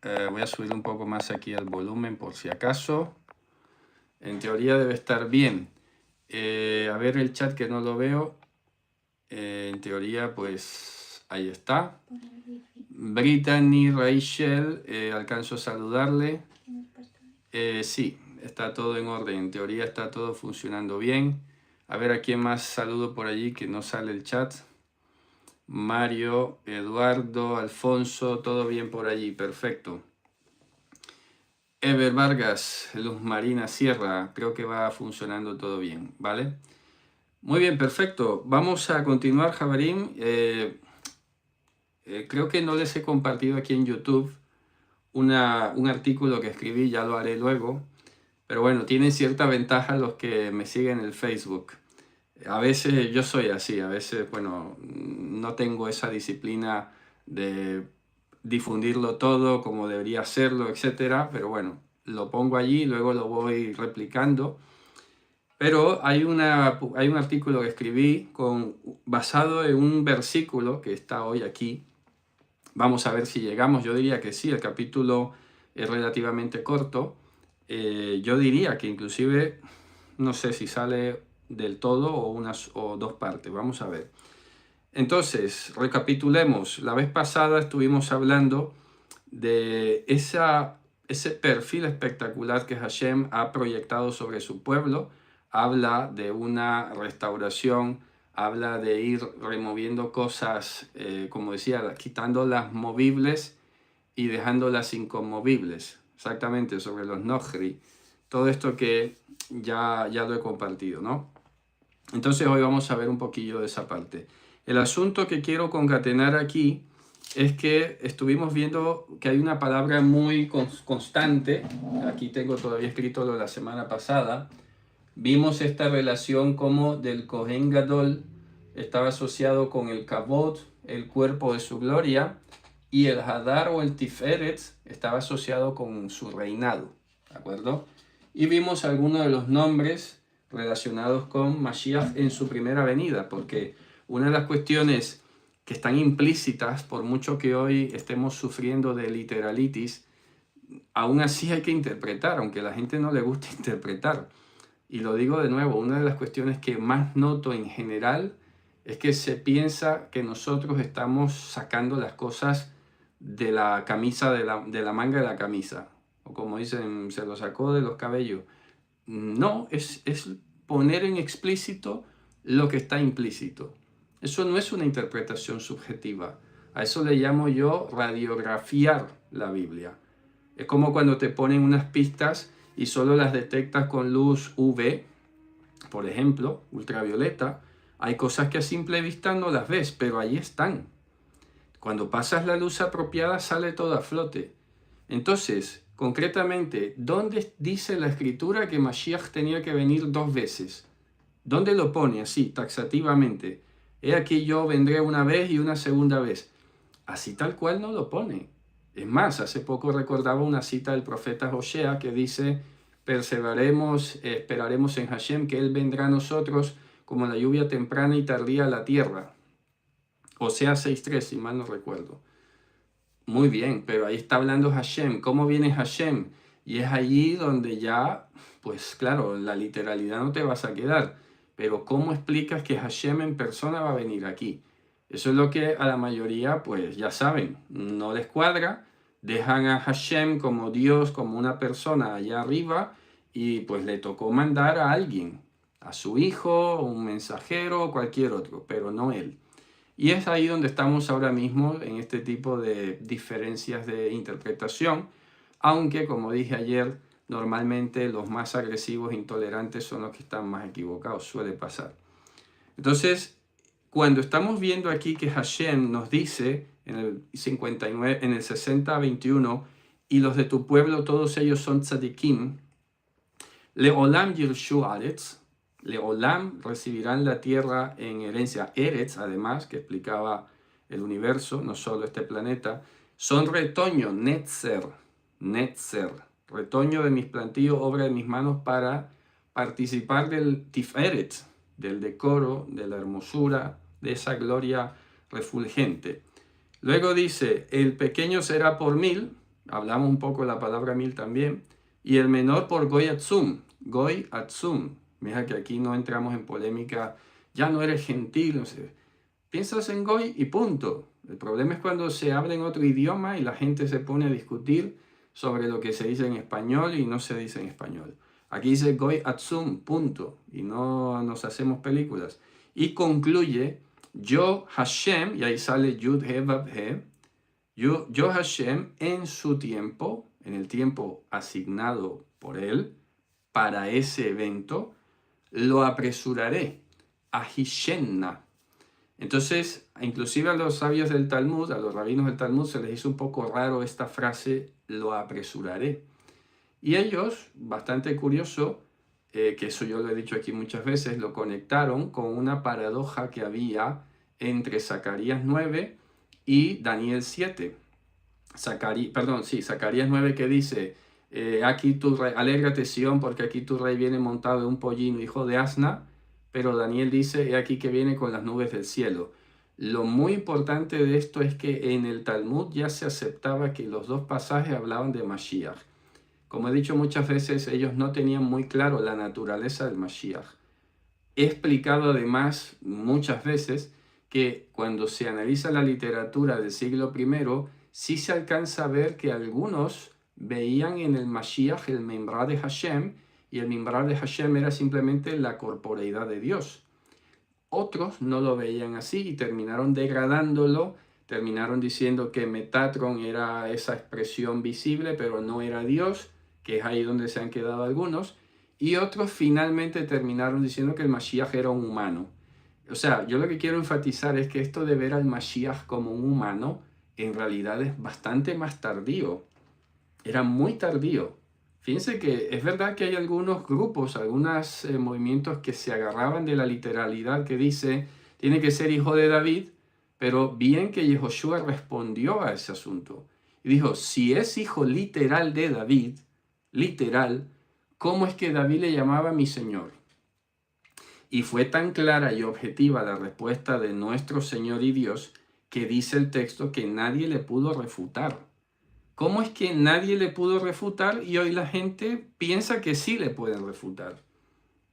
Voy a subir un poco más aquí el volumen por si acaso. En teoría debe estar bien. A ver el chat que no lo veo. En teoría, pues ahí está. Brittany, Rachel, alcanzo a saludarle. Sí, está todo en orden. En teoría está todo funcionando bien. A ver a quién más saludo por allí que no sale el chat. Mario, Eduardo, Alfonso, todo bien por allí, perfecto. Ever Vargas, Luz Marina Sierra, creo que va funcionando todo bien, ¿vale? Muy bien, perfecto. Vamos a continuar, Javerín. Creo que no les he compartido aquí en YouTube un artículo que escribí, ya lo haré luego. Pero bueno, tienen cierta ventaja los que me siguen en el Facebook. A veces yo soy así, a veces, bueno, no tengo esa disciplina de difundirlo todo como debería hacerlo, etcétera, pero bueno, lo pongo allí, luego lo voy replicando. Pero hay un artículo que escribí basado en un versículo que está hoy aquí. Vamos a ver si llegamos, yo diría que sí, el capítulo es relativamente corto. Yo diría que inclusive, no sé si sale del todo o dos partes, vamos a ver. Entonces, recapitulemos. La vez pasada estuvimos hablando de ese perfil espectacular que Hashem ha proyectado sobre su pueblo. Habla de una restauración, habla de ir removiendo cosas, como decía, quitando las movibles y dejando las inconmovibles. Exactamente, sobre los Nohri. Todo esto que ya lo he compartido, ¿no? Entonces hoy vamos a ver un poquillo de esa parte. El asunto que quiero concatenar aquí es que estuvimos viendo que hay una palabra muy constante. Aquí tengo todavía escrito lo de la semana pasada. Vimos esta relación como del Kohen Gadol estaba asociado con el Kabod, el cuerpo de su gloria, y el Hadar o el Tiferet estaba asociado con su reinado, ¿de acuerdo? Y vimos algunos de los nombres relacionados con Mashiach en su primera venida, porque una de las cuestiones que están implícitas, por mucho que hoy estemos sufriendo de literalitis, aún así hay que interpretar, aunque a la gente no le gusta interpretar. Y lo digo de nuevo, una de las cuestiones que más noto en general es que se piensa que nosotros estamos sacando las cosas de la camisa, de la manga de la camisa. O como dicen, se lo sacó de los cabellos. No, es poner en explícito lo que está implícito. Eso no es una interpretación subjetiva. A eso le llamo yo radiografiar la Biblia. Es como cuando te ponen unas pistas y solo las detectas con luz UV, por ejemplo, ultravioleta. Hay cosas que a simple vista no las ves, pero ahí están. Cuando pasas la luz apropiada sale todo a flote. Entonces, concretamente, ¿dónde dice la escritura que Mashiach tenía que venir 2 veces? ¿Dónde lo pone así, taxativamente? He aquí yo vendré una vez y una segunda vez. Así tal cual no lo pone. Es más, hace poco recordaba una cita del profeta Hosea que dice, perseveraremos, esperaremos en Hashem, que Él vendrá a nosotros como la lluvia temprana y tardía a la tierra. Hosea 6.3, si mal no recuerdo. Muy bien, pero ahí está hablando Hashem. ¿Cómo viene Hashem? Y es allí donde ya, pues claro, la literalidad no te vas a quedar. Pero ¿cómo explicas que Hashem en persona va a venir aquí? Eso es lo que a la mayoría, pues ya saben, no les cuadra. Dejan a Hashem como Dios, como una persona allá arriba, y pues le tocó mandar a alguien, a su hijo, un mensajero, o cualquier otro, pero no él. Y es ahí donde estamos ahora mismo en este tipo de diferencias de interpretación, aunque como dije ayer, normalmente los más agresivos e intolerantes son los que están más equivocados, suele pasar. Entonces, cuando estamos viendo aquí que Hashem nos dice en el 59, en el 60:21, y los de tu pueblo todos ellos son tzadikim, Leolam yirshu aretz, Leolam recibirán la tierra en herencia. Eretz, además, que explicaba el universo, no solo este planeta, son retoño, netzer, retoño de mis plantillos, obra de mis manos, para participar del tiferet, del decoro, de la hermosura, de esa gloria refulgente. Luego dice, el pequeño será por 1000, hablamos un poco de la palabra 1000 también, y el menor por Goy Atzum, Goy Atzum. Mira que aquí no entramos en polémica, ya no eres gentil, no sé. Piensas en Goy y punto. El problema es cuando se habla en otro idioma y la gente se pone a discutir sobre lo que se dice en español y no se dice en español. Aquí dice Goy Atzum, punto. Y no nos hacemos películas. Y concluye, yo Hashem, y ahí sale Yud He Vav He, yo Hashem en su tiempo, en el tiempo asignado por él, para ese evento, lo apresuraré. Ahishenna. Entonces, inclusive a los sabios del Talmud, a los rabinos del Talmud, se les hizo un poco raro esta frase, lo apresuraré. Y ellos, bastante curioso, que eso yo lo he dicho aquí muchas veces, lo conectaron con una paradoja que había entre Zacarías 9 y Daniel 7. Zacarías 9 que dice, aquí tu rey, alégrate Sión, porque aquí tu rey viene montado de un pollino, hijo de asna, pero Daniel dice, he aquí que viene con las nubes del cielo. Lo muy importante de esto es que en el Talmud ya se aceptaba que los dos pasajes hablaban de Mashiach. Como he dicho muchas veces, ellos no tenían muy claro la naturaleza del Mashiach. He explicado además muchas veces que cuando se analiza la literatura del siglo I, sí se alcanza a ver que algunos veían en el Mashiach el Memra de Hashem, y el Memra de Hashem era simplemente la corporeidad de Dios. Otros no lo veían así y terminaron degradándolo, terminaron diciendo que Metatron era esa expresión visible, pero no era Dios, que es ahí donde se han quedado algunos, y otros finalmente terminaron diciendo que el Mashiach era un humano. O sea, yo lo que quiero enfatizar es que esto de ver al Mashiach como un humano, en realidad es bastante más tardío. Era muy tardío. Fíjense que es verdad que hay algunos grupos, algunos movimientos que se agarraban de la literalidad que dice, tiene que ser hijo de David, pero bien que Yehoshua respondió a ese asunto. Y dijo, si es hijo literal de David, literal, ¿cómo es que David le llamaba mi Señor? Y fue tan clara y objetiva la respuesta de nuestro Señor y Dios que dice el texto que nadie le pudo refutar. ¿Cómo es que nadie le pudo refutar y hoy la gente piensa que sí le pueden refutar?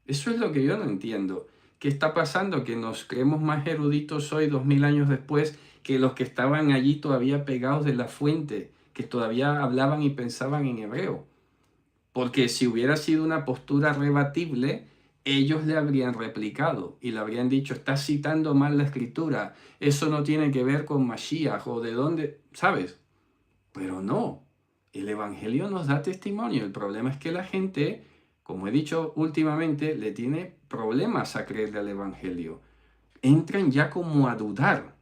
Eso es lo que yo no entiendo. ¿Qué está pasando? Que nos creemos más eruditos hoy, 2000 años después, que los que estaban allí todavía pegados de la fuente, que todavía hablaban y pensaban en hebreo. Porque si hubiera sido una postura rebatible, ellos le habrían replicado y le habrían dicho, estás citando mal la escritura, eso no tiene que ver con Mashiach o de dónde, ¿sabes? Pero no, el Evangelio nos da testimonio. El problema es que la gente, como he dicho últimamente, le tiene problemas a creerle al Evangelio. Entran ya como a dudar.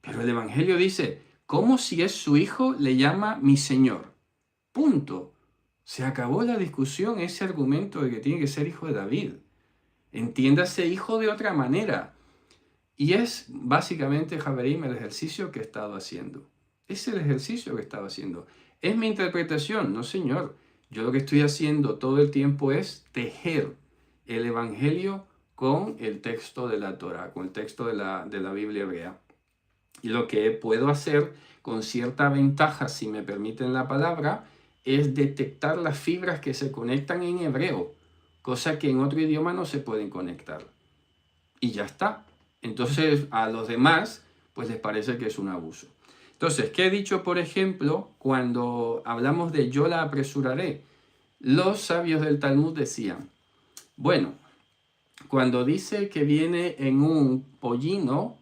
Pero el Evangelio dice, ¿cómo si es su hijo le llama mi Señor? Punto. Se acabó la discusión, ese argumento de que tiene que ser hijo de David. Entiéndase hijo de otra manera. Y es básicamente, Javerim, el ejercicio que he estado haciendo. Es el ejercicio que estaba haciendo. ¿Es mi interpretación? No, señor. Yo lo que estoy haciendo todo el tiempo es tejer el Evangelio con el texto de la Torah, con el texto de la Biblia hebrea. Y lo que puedo hacer con cierta ventaja, si me permiten la palabra, es detectar las fibras que se conectan en hebreo, cosa que en otro idioma no se pueden conectar. Y ya está. Entonces a los demás pues les parece que es un abuso. Entonces, ¿qué he dicho, por ejemplo, cuando hablamos de yo la apresuraré? Los sabios del Talmud decían, bueno, cuando dice que viene en un pollino,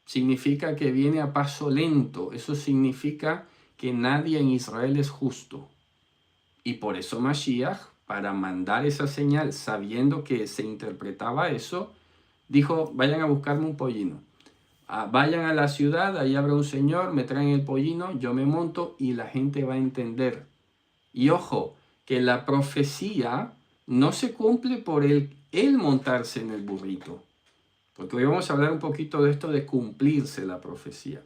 significa que viene a paso lento. Eso significa que nadie en Israel es justo. Y por eso Mashiach, para mandar esa señal, sabiendo que se interpretaba eso, dijo, vayan a buscarme un pollino. Vayan a la ciudad, ahí habrá un señor, me traen el pollino, yo me monto y la gente va a entender. Y ojo, que la profecía no se cumple por él montarse en el burrito. Porque hoy vamos a hablar un poquito de esto de cumplirse la profecía.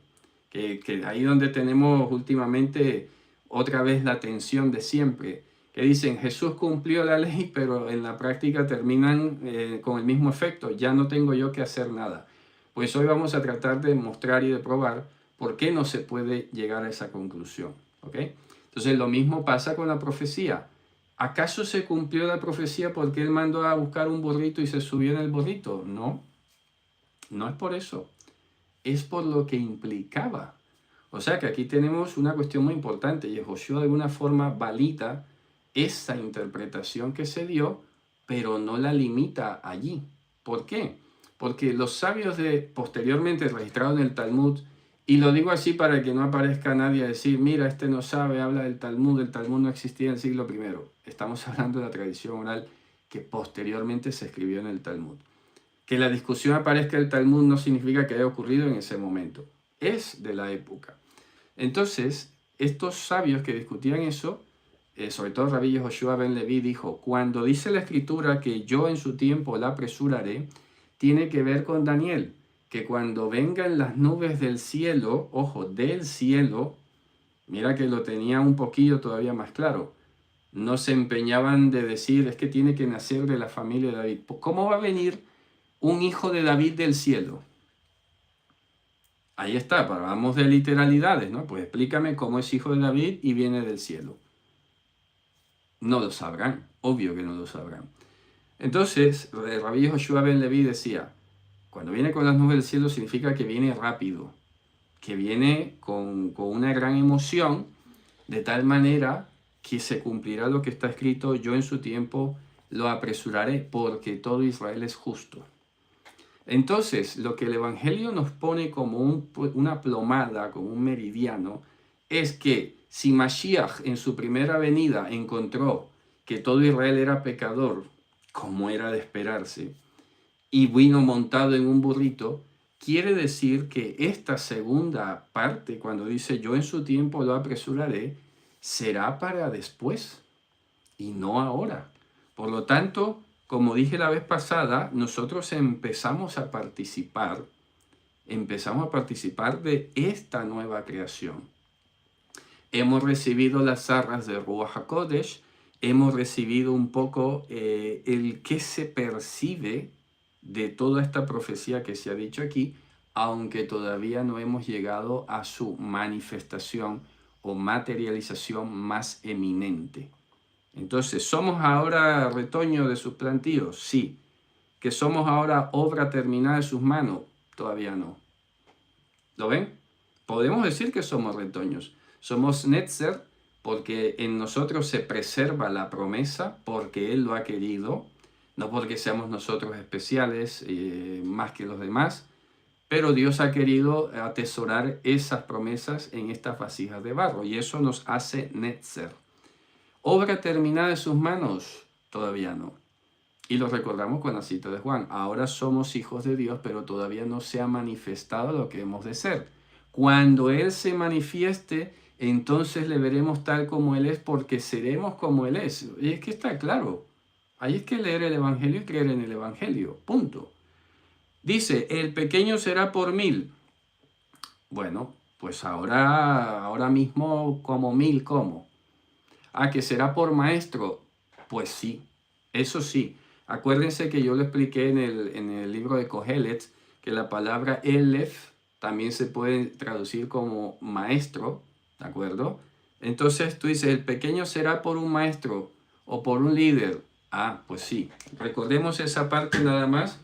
Que ahí donde tenemos últimamente otra vez la tensión de siempre. Que dicen, Jesús cumplió la ley, pero en la práctica terminan con el mismo efecto. Ya no tengo yo que hacer nada. Pues hoy vamos a tratar de mostrar y de probar por qué no se puede llegar a esa conclusión. ¿Ok? Entonces lo mismo pasa con la profecía. ¿Acaso se cumplió la profecía porque él mandó a buscar un burrito y se subió en el burrito? No, no es por eso. Es por lo que implicaba. O sea que aquí tenemos una cuestión muy importante y Josué de alguna forma valida esa interpretación que se dio, pero no la limita allí. ¿Por qué? Porque los sabios posteriormente registrados en el Talmud, y lo digo así para que no aparezca nadie a decir, mira, este no sabe, habla del Talmud no existía en el siglo I. Estamos hablando de la tradición oral que posteriormente se escribió en el Talmud. Que la discusión aparezca en el Talmud no significa que haya ocurrido en ese momento. Es de la época. Entonces, estos sabios que discutían eso, sobre todo Rabbi Joshua ben Leví, dijo, cuando dice la escritura que yo en su tiempo la apresuraré, tiene que ver con Daniel, que cuando vengan las nubes del cielo, ojo, del cielo, mira que lo tenía un poquillo todavía más claro, no se empeñaban de decir, es que tiene que nacer de la familia de David. ¿Cómo va a venir un hijo de David del cielo? Ahí está, hablamos de literalidades, ¿no? Pues explícame cómo es hijo de David y viene del cielo. No lo sabrán, obvio que no lo sabrán. Entonces, Rabbi Joshua ben Leví decía, cuando viene con las nubes del cielo significa que viene rápido, que viene con una gran emoción, de tal manera que se cumplirá lo que está escrito, yo en su tiempo lo apresuraré, porque todo Israel es justo. Entonces, lo que el Evangelio nos pone como una plomada, como un meridiano, es que si Mashiach en su primera venida encontró que todo Israel era pecador, como era de esperarse, y vino montado en un burrito, quiere decir que esta segunda parte, cuando dice yo en su tiempo lo apresuraré, será para después y no ahora. Por lo tanto, como dije la vez pasada, nosotros empezamos a participar de esta nueva creación. Hemos recibido las arras de Ruach HaKodesh, hemos recibido un poco el que se percibe de toda esta profecía que se ha dicho aquí, aunque todavía no hemos llegado a su manifestación o materialización más eminente. Entonces, ¿somos ahora retoño de sus plantíos? Sí. ¿Que somos ahora obra terminada de sus manos? Todavía no. ¿Lo ven? Podemos decir que somos retoños. Somos netzer porque en nosotros se preserva la promesa, porque Él lo ha querido, no porque seamos nosotros especiales más que los demás, pero Dios ha querido atesorar esas promesas en estas vasijas de barro y eso nos hace netzer. ¿Obra terminada de sus manos? Todavía no. Y lo recordamos con la cita de Juan. Ahora somos hijos de Dios, pero todavía no se ha manifestado lo que hemos de ser. Cuando Él se manifieste, entonces le veremos tal como Él es, porque seremos como Él es. Y es que está claro. Ahí es que leer el Evangelio y creer en el Evangelio. Punto. Dice, el pequeño será por 1000. Bueno, pues ahora mismo como 1000, ¿cómo? ¿Que será por maestro? Pues sí, eso sí. Acuérdense que yo lo expliqué en el libro de Kohelet, que la palabra Elef también se puede traducir como maestro, ¿de acuerdo? Entonces tú dices, el pequeño será por un maestro o por un líder. Pues sí. Recordemos esa parte nada más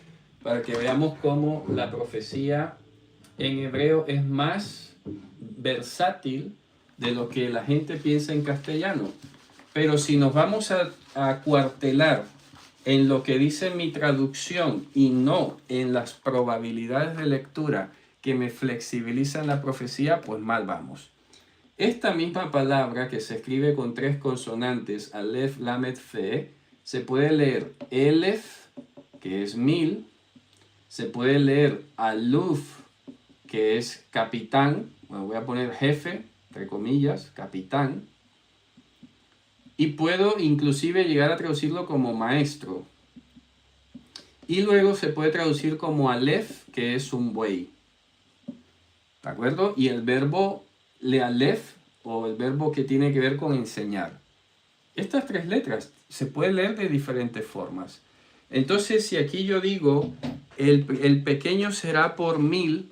para que veamos cómo la profecía en hebreo es más versátil de lo que la gente piensa en castellano. Pero si nos vamos a cuartelar en lo que dice mi traducción y no en las probabilidades de lectura que me flexibilizan la profecía, pues mal vamos. Esta misma palabra que se escribe con 3 consonantes, Aleph, Lamed, Fe, se puede leer Elef, que es 1000, se puede leer Aluf, que es capitán, bueno, voy a poner jefe, entre comillas, capitán, y puedo inclusive llegar a traducirlo como maestro. Y luego se puede traducir como Aleph, que es un buey. ¿De acuerdo? Y el verbo lealef, o el verbo que tiene que ver con enseñar. Estas 3 letras se pueden leer de diferentes formas. Entonces, si aquí yo digo, el pequeño será por 1000,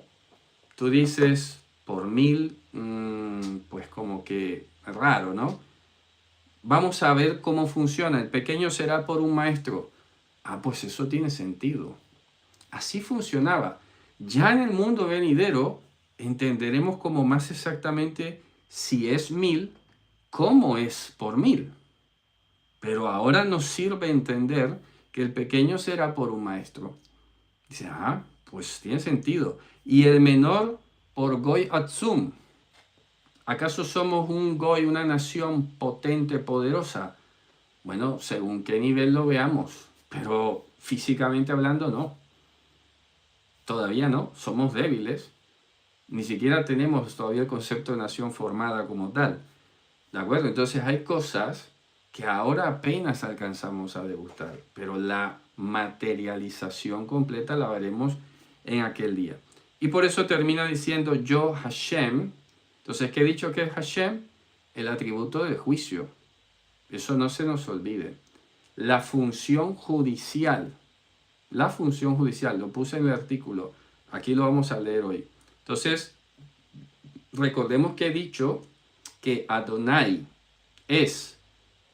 tú dices, por 1000, pues como que raro, ¿no? Vamos a ver cómo funciona. El pequeño será por un maestro. Ah, pues eso tiene sentido. Así funcionaba. Ya en el mundo venidero entenderemos como más exactamente si es 1000, cómo es por 1000. Pero ahora nos sirve entender que el pequeño será por un maestro. Dice, ah, pues tiene sentido. Y el menor por Goy Atzum. ¿Acaso somos un Goy, una nación potente, poderosa? Bueno, según qué nivel lo veamos, pero físicamente hablando no. Todavía no, somos débiles. Ni siquiera tenemos todavía el concepto de nación formada como tal. ¿De acuerdo? Entonces hay cosas que ahora apenas alcanzamos a degustar, pero la materialización completa la veremos en aquel día. Y por eso termina diciendo yo Hashem. Entonces, ¿qué he dicho que es Hashem? El atributo del juicio. Eso no se nos olvide. La función judicial. La función judicial, lo puse en el artículo. Aquí lo vamos a leer hoy. Entonces, recordemos que he dicho que Adonai es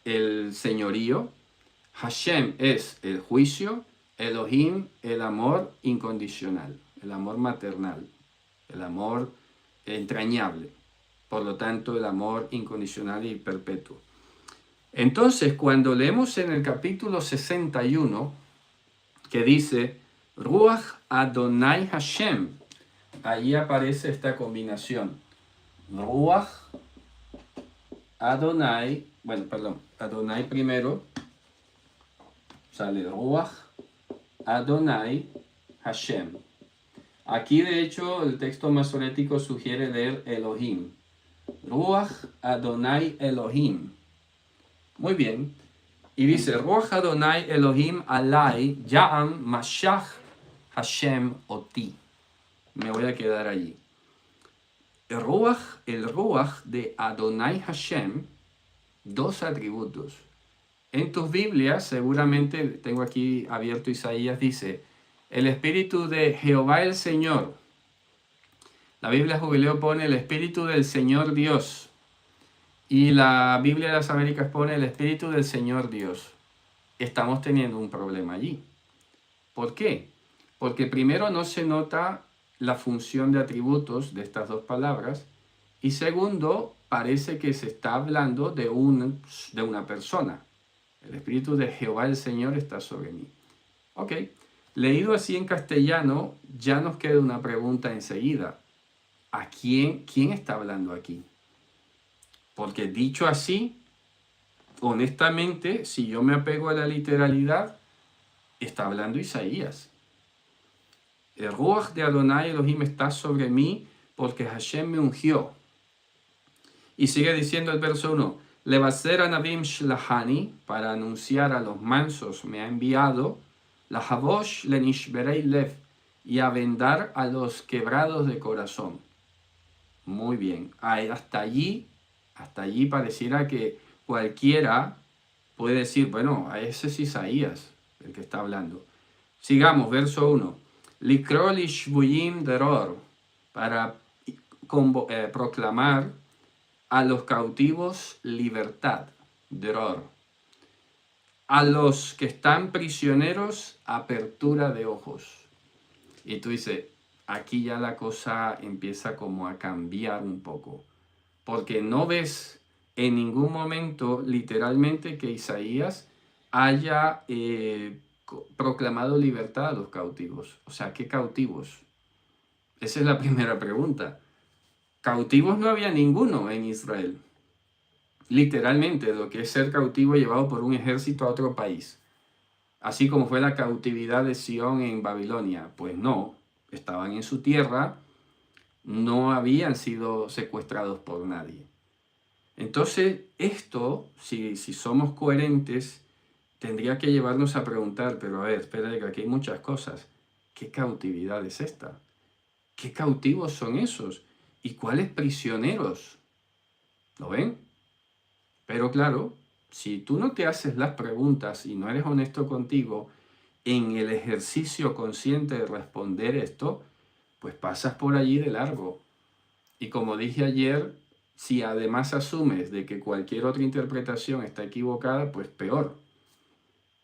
el señorío, Hashem es el juicio, Elohim el amor incondicional, el amor maternal, el amor entrañable, por lo tanto el amor incondicional y perpetuo. Entonces, cuando leemos en el capítulo 61, que dice, Ruach Adonai Hashem, ahí aparece esta combinación, Ruach Adonai, Adonai primero, sale Ruach Adonai Hashem. Aquí de hecho el texto masorético sugiere leer Elohim. Ruach Adonai Elohim. Muy bien. Y dice, Ruach Adonai Elohim alai ya'am mashach Hashem oti. Me voy a quedar allí. El Ruach de Adonai Hashem, dos atributos. En tus Biblias, seguramente, tengo aquí abierto Isaías, dice, el Espíritu de Jehová el Señor. La Biblia Jubileo pone el Espíritu del Señor Dios. Y la Biblia de las Américas pone el Espíritu del Señor Dios. Estamos teniendo un problema allí. ¿Por qué? Porque primero no se nota la función de atributos de estas dos palabras. Y segundo, parece que se está hablando de una persona. El Espíritu de Jehová el Señor está sobre mí. Ok, leído así en castellano, ya nos queda una pregunta enseguida. ¿A quién está hablando aquí? Porque dicho así, honestamente, si yo me apego a la literalidad, está hablando Isaías. El Ruach de Adonai Elohim está sobre mí porque Hashem me ungió. Y sigue diciendo el verso 1, Levaser anavim shlahani, para anunciar a los mansos me ha enviado, la havosh lenishberei lev, y a vendar a los quebrados de corazón. Muy bien, hasta allí pareciera que cualquiera puede decir, bueno, a ese es Isaías el que está hablando. Sigamos, verso 1. Likro lishvuyim deror, para proclamar a los cautivos libertad, deror. A los que están prisioneros, apertura de ojos. Y tú dices, aquí ya la cosa empieza como a cambiar un poco. Porque no ves en ningún momento literalmente que Isaías haya proclamado libertad a los cautivos. O sea, ¿qué cautivos? Esa es la primera pregunta. Cautivos no había ninguno en Israel. Literalmente, lo que es ser cautivo llevado por un ejército a otro país. Así como fue la cautividad de Sión en Babilonia. Pues no, estaban en su tierra, no habían sido secuestrados por nadie. Entonces, esto, si somos coherentes, tendría que llevarnos a preguntar, pero a ver, espera, que aquí hay muchas cosas. ¿Qué cautividad es esta? ¿Qué cautivos son esos? ¿Y cuáles prisioneros? ¿Lo ven? Pero claro, si tú no te haces las preguntas y no eres honesto contigo en el ejercicio consciente de responder esto, pues pasas por allí de largo. Y como dije ayer, Si además asumes de que cualquier otra interpretación está equivocada, pues peor.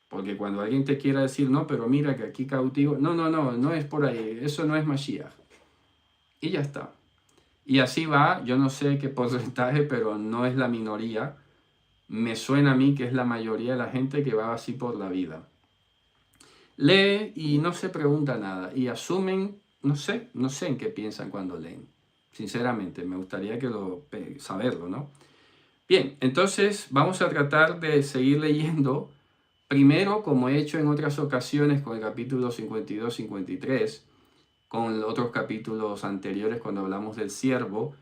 Porque cuando alguien te quiera decir, no, pero mira que aquí cautivo, no es por ahí, eso no es Mashiach. Y ya está. Y así va, yo no sé qué porcentaje, pero no es la minoría. Me suena a mí que es la mayoría de la gente que va así por la vida. Lee y no se pregunta nada. Y asumen, no sé en qué piensan cuando leen. Sinceramente, me gustaría saberlo, ¿no? Bien, entonces vamos a tratar de seguir leyendo. Primero, como he hecho en otras ocasiones con el capítulo 52-53, con otros capítulos anteriores cuando hablamos del siervo,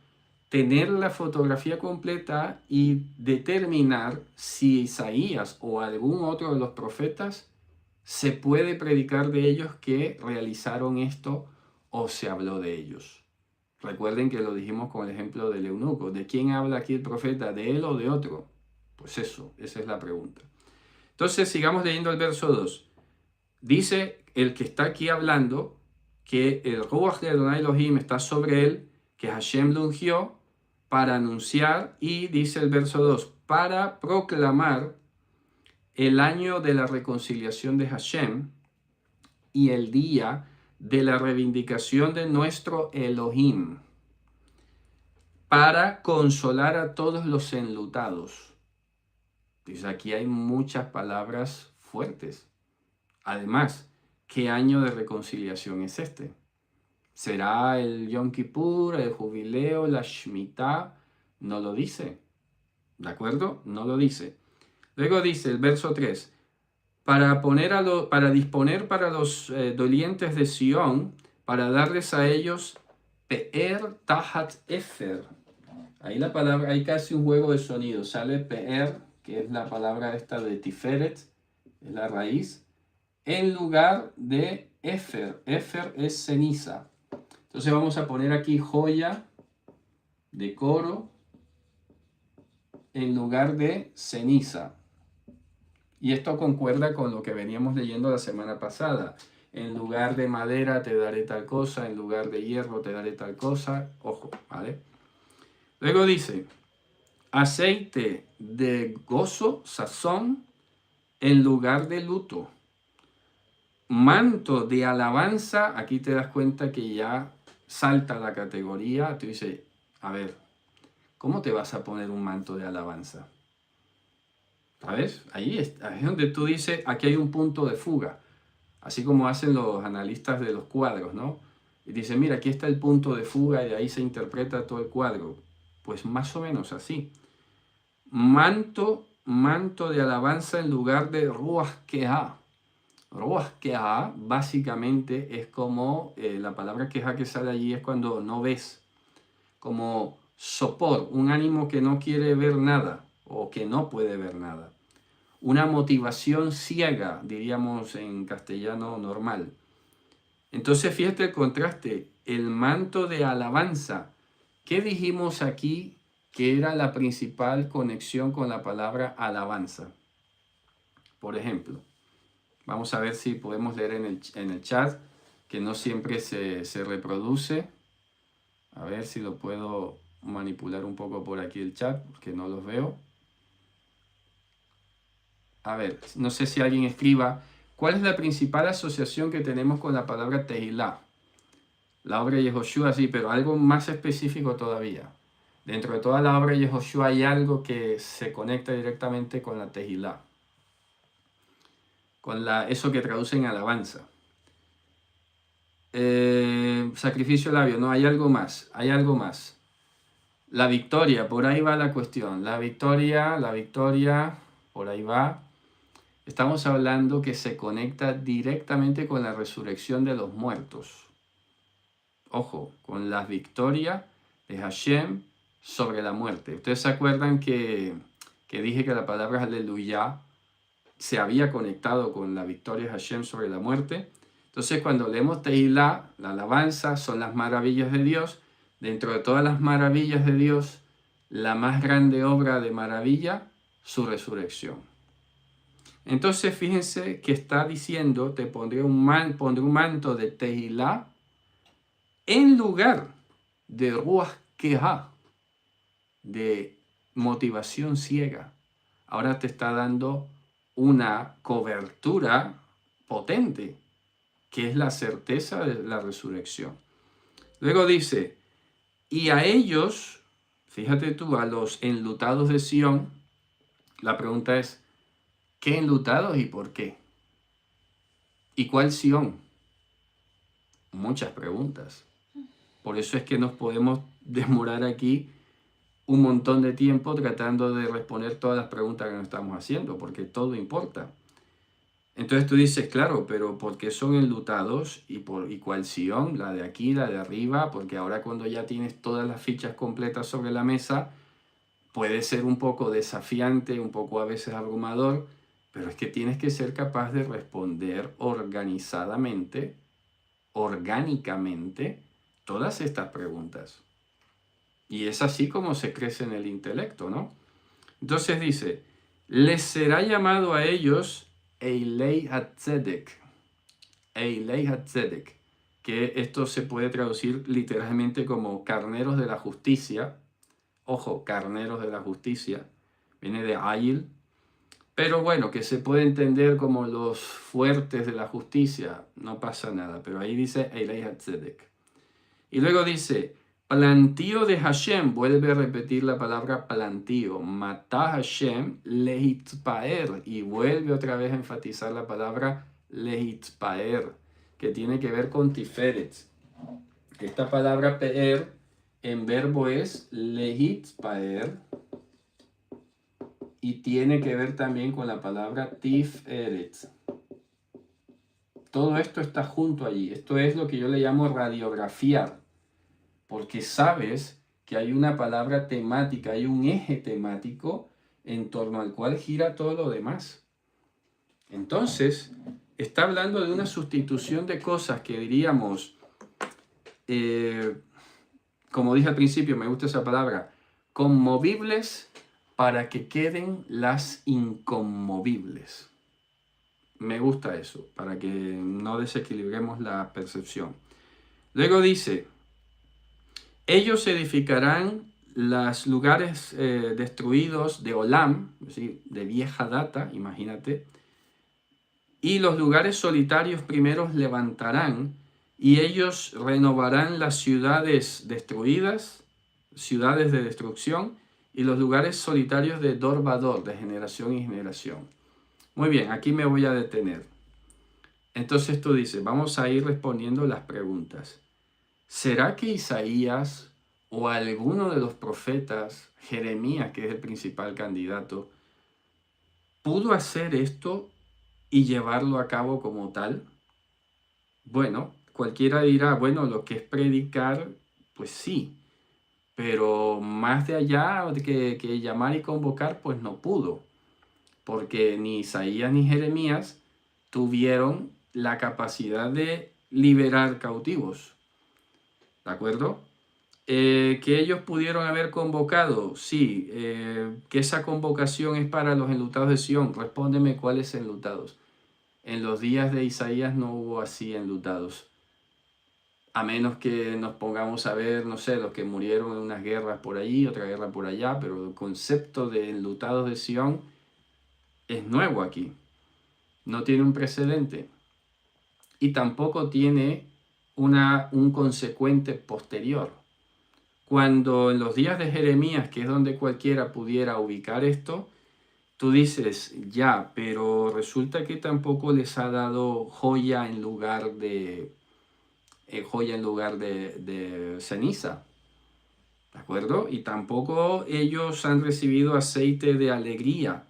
tener la fotografía completa y determinar si Isaías o algún otro de los profetas se puede predicar de ellos que realizaron esto o se habló de ellos. Recuerden que lo dijimos con el ejemplo del eunuco. ¿De quién habla aquí el profeta? ¿De él o de otro? Pues eso, esa es la pregunta. Entonces sigamos leyendo el verso 2. Dice el que está aquí hablando que el Ruach de Adonai Elohim está sobre él, que Hashem lo ungió para anunciar, y dice el verso 2, para proclamar el año de la reconciliación de Hashem y el día de la reivindicación de nuestro Elohim, para consolar a todos los enlutados. Dice, aquí hay muchas palabras fuertes. Además, ¿qué año de reconciliación es este? ¿Será el Yom Kippur, el Jubileo, la Shemitah? No lo dice. ¿De acuerdo? No lo dice. Luego dice el verso 3, para disponer para los dolientes de Sion, para darles a ellos Pe'er Tahat Efer. Ahí la palabra, hay casi un juego de sonido. Sale Pe'er, que es la palabra esta de Tiferet, es la raíz, en lugar de Efer. Efer es ceniza. Entonces vamos a poner aquí joya de coro en lugar de ceniza. Y esto concuerda con lo que veníamos leyendo la semana pasada. En lugar de madera te daré tal cosa, en lugar de hierro te daré tal cosa. Ojo, ¿vale? Luego dice, aceite de gozo, sazón, en lugar de luto. Manto de alabanza, aquí te das cuenta que ya salta la categoría. Tú dices, a ver, ¿cómo te vas a poner un manto de alabanza? ¿Sabes? Ahí es donde tú dices, aquí hay un punto de fuga. Así como hacen los analistas de los cuadros, ¿no? Y dicen, mira, aquí está el punto de fuga y de ahí se interpreta todo el cuadro. Pues más o menos así. Manto de alabanza en lugar de Ruach Kehá. Ruach Kehá básicamente es como, la palabra Kehá que sale allí es cuando no ves. Como sopor, un ánimo que no quiere ver nada o que no puede ver nada. Una motivación ciega, diríamos en castellano normal. Entonces fíjate el contraste, el manto de alabanza. ¿Qué dijimos aquí que era la principal conexión con la palabra alabanza? Por ejemplo, vamos a ver si podemos leer en el chat, que no siempre se reproduce. A ver si lo puedo manipular un poco por aquí el chat, porque no los veo. A ver, no sé si alguien escriba, ¿cuál es la principal asociación que tenemos con la palabra Tehilá? La obra de Yehoshua, sí, pero algo más específico todavía. Dentro de toda la obra de Yehoshua hay algo que se conecta directamente con la Tehilá, con eso que traduce en alabanza. Sacrificio labio, no, hay algo más, hay algo más. La victoria, por ahí va la cuestión. La victoria, por ahí va. Estamos hablando que se conecta directamente con la resurrección de los muertos. Ojo, con la victoria de Hashem sobre la muerte. Ustedes se acuerdan que dije que la palabra aleluya se había conectado con la victoria de Hashem sobre la muerte. Entonces cuando leemos Tehilá, la alabanza, son las maravillas de Dios. Dentro de todas las maravillas de Dios, la más grande obra de maravilla, su resurrección. Entonces fíjense que está diciendo, te pondré un manto de Tehilá en lugar de Ruach Kehá. de motivación ciega. Ahora te está dando una cobertura potente, que es la certeza de la resurrección. Luego dice, y a ellos, fíjate tú, a los enlutados de Sión, la pregunta es, ¿qué enlutados y por qué? ¿Y cuál Sión? Muchas preguntas. Por eso es que nos podemos demorar aquí un montón de tiempo tratando de responder todas las preguntas que nos estamos haciendo, porque todo importa. Entonces tú dices, claro, pero ¿por qué son enlutados? ¿Y cuál Sión? La de aquí, la de arriba, porque ahora cuando ya tienes todas las fichas completas sobre la mesa, puede ser un poco desafiante, un poco a veces abrumador, pero es que tienes que ser capaz de responder organizadamente, orgánicamente, todas estas preguntas. Y es así como se crece en el intelecto, ¿no? Entonces dice, les será llamado a ellos Eilei HaTzedek, Eilei HaTzedek, que esto se puede traducir literalmente como carneros de la justicia. Ojo, carneros de la justicia, viene de Ayil, pero bueno, que se puede entender como los fuertes de la justicia, no pasa nada, pero ahí dice Eilei HaTzedek. Y luego dice, plantío de Hashem, vuelve a repetir la palabra plantío, Matá Hashem lehitpaer, y vuelve otra vez a enfatizar la palabra lehitpaer, que tiene que ver con Tiferet. Esta palabra peer en verbo es lehitpaer, y tiene que ver también con la palabra tiferet. Todo esto está junto allí. Esto es lo que yo le llamo radiografiar, porque sabes que hay una palabra temática, hay un eje temático en torno al cual gira todo lo demás. Entonces, está hablando de una sustitución de cosas que diríamos, como dije al principio, me gusta esa palabra, conmovibles para que queden las inconmovibles. Me gusta eso, para que no desequilibremos la percepción. Luego dice, ellos edificarán los lugares destruidos de Olam, es decir, de vieja data, imagínate, y los lugares solitarios primeros levantarán, y ellos renovarán las ciudades destruidas, ciudades de destrucción, y los lugares solitarios de Dor, de generación en generación. Muy bien, aquí me voy a detener. Entonces tú dices, vamos a ir respondiendo las preguntas. ¿Será que Isaías o alguno de los profetas, Jeremías, que es el principal candidato, pudo hacer esto y llevarlo a cabo como tal? Bueno, cualquiera dirá, bueno, lo que es predicar, pues sí, pero más de allá que llamar y convocar, pues no pudo, porque ni Isaías ni Jeremías tuvieron la capacidad de liberar cautivos, ¿de acuerdo? Que ellos pudieron haber convocado, sí, que esa convocación es para los enlutados de Sión. Respóndeme cuáles enlutados. En los días de Isaías no hubo así enlutados, a menos que nos pongamos a ver, no sé, los que murieron en unas guerras por allí, otra guerra por allá, pero el concepto de enlutados de Sión es nuevo aquí, no tiene un precedente y tampoco tiene un consecuente posterior. Cuando en los días de Jeremías, que es donde cualquiera pudiera ubicar esto, tú dices, ya, pero resulta que tampoco les ha dado joya en lugar de ceniza, ¿de acuerdo? Y tampoco ellos han recibido aceite de alegría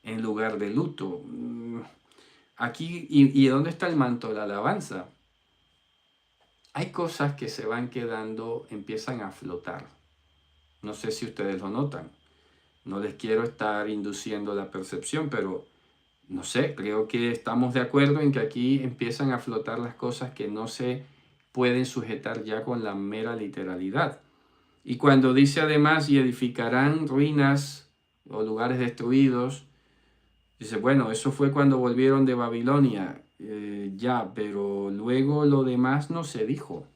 en lugar de luto. Aquí, ¿y dónde está el manto de la alabanza? Hay cosas que se van quedando, empiezan a flotar. No sé si ustedes lo notan. No les quiero estar induciendo la percepción, pero no sé, creo que estamos de acuerdo en que aquí empiezan a flotar las cosas que no se pueden sujetar ya con la mera literalidad. Y cuando dice además, y edificarán ruinas o lugares destruidos, dice, bueno, eso fue cuando volvieron de Babilonia, ya, pero luego lo demás no se dijo.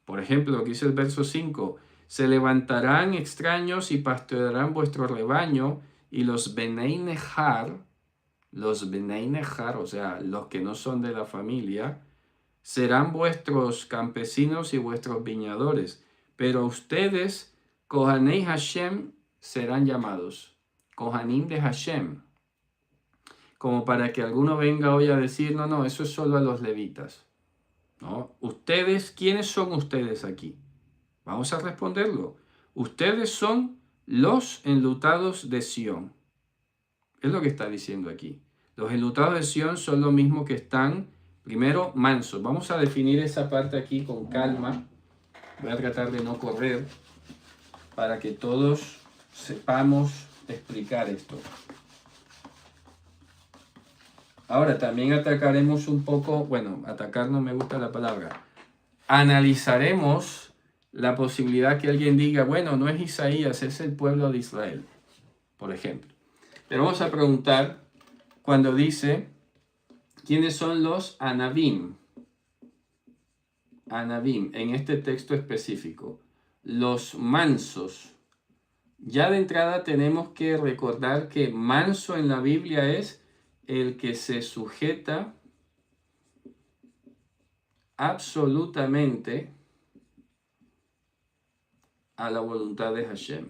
Por ejemplo, lo que dice el verso 5, Se levantarán extraños y pastorearán vuestro rebaño, y los Benei Nejar, o sea, los que no son de la familia, serán vuestros campesinos y vuestros viñadores. Pero ustedes, Kohanei Hashem, serán llamados. Kohanim de Hashem. Como para que alguno venga hoy a decir, no, no, eso es solo a los levitas. ¿No? Ustedes, ¿quiénes son ustedes aquí? Vamos a responderlo. Ustedes son los enlutados de Sión. Es lo que está diciendo aquí. Los enlutados de Sión son lo mismo que están, primero, mansos. Vamos a definir esa parte aquí con calma. Voy a tratar de no correr para que todos sepamos explicar esto. Ahora también atacaremos un poco, bueno, atacar no me gusta la palabra. Analizaremos la posibilidad que alguien diga, bueno, no es Isaías, es el pueblo de Israel, por ejemplo. Pero vamos a preguntar cuando dice, ¿quiénes son los Anabim? Anabim, en este texto específico. Los mansos. Ya de entrada tenemos que recordar que manso en la Biblia es el que se sujeta absolutamente a la voluntad de Hashem.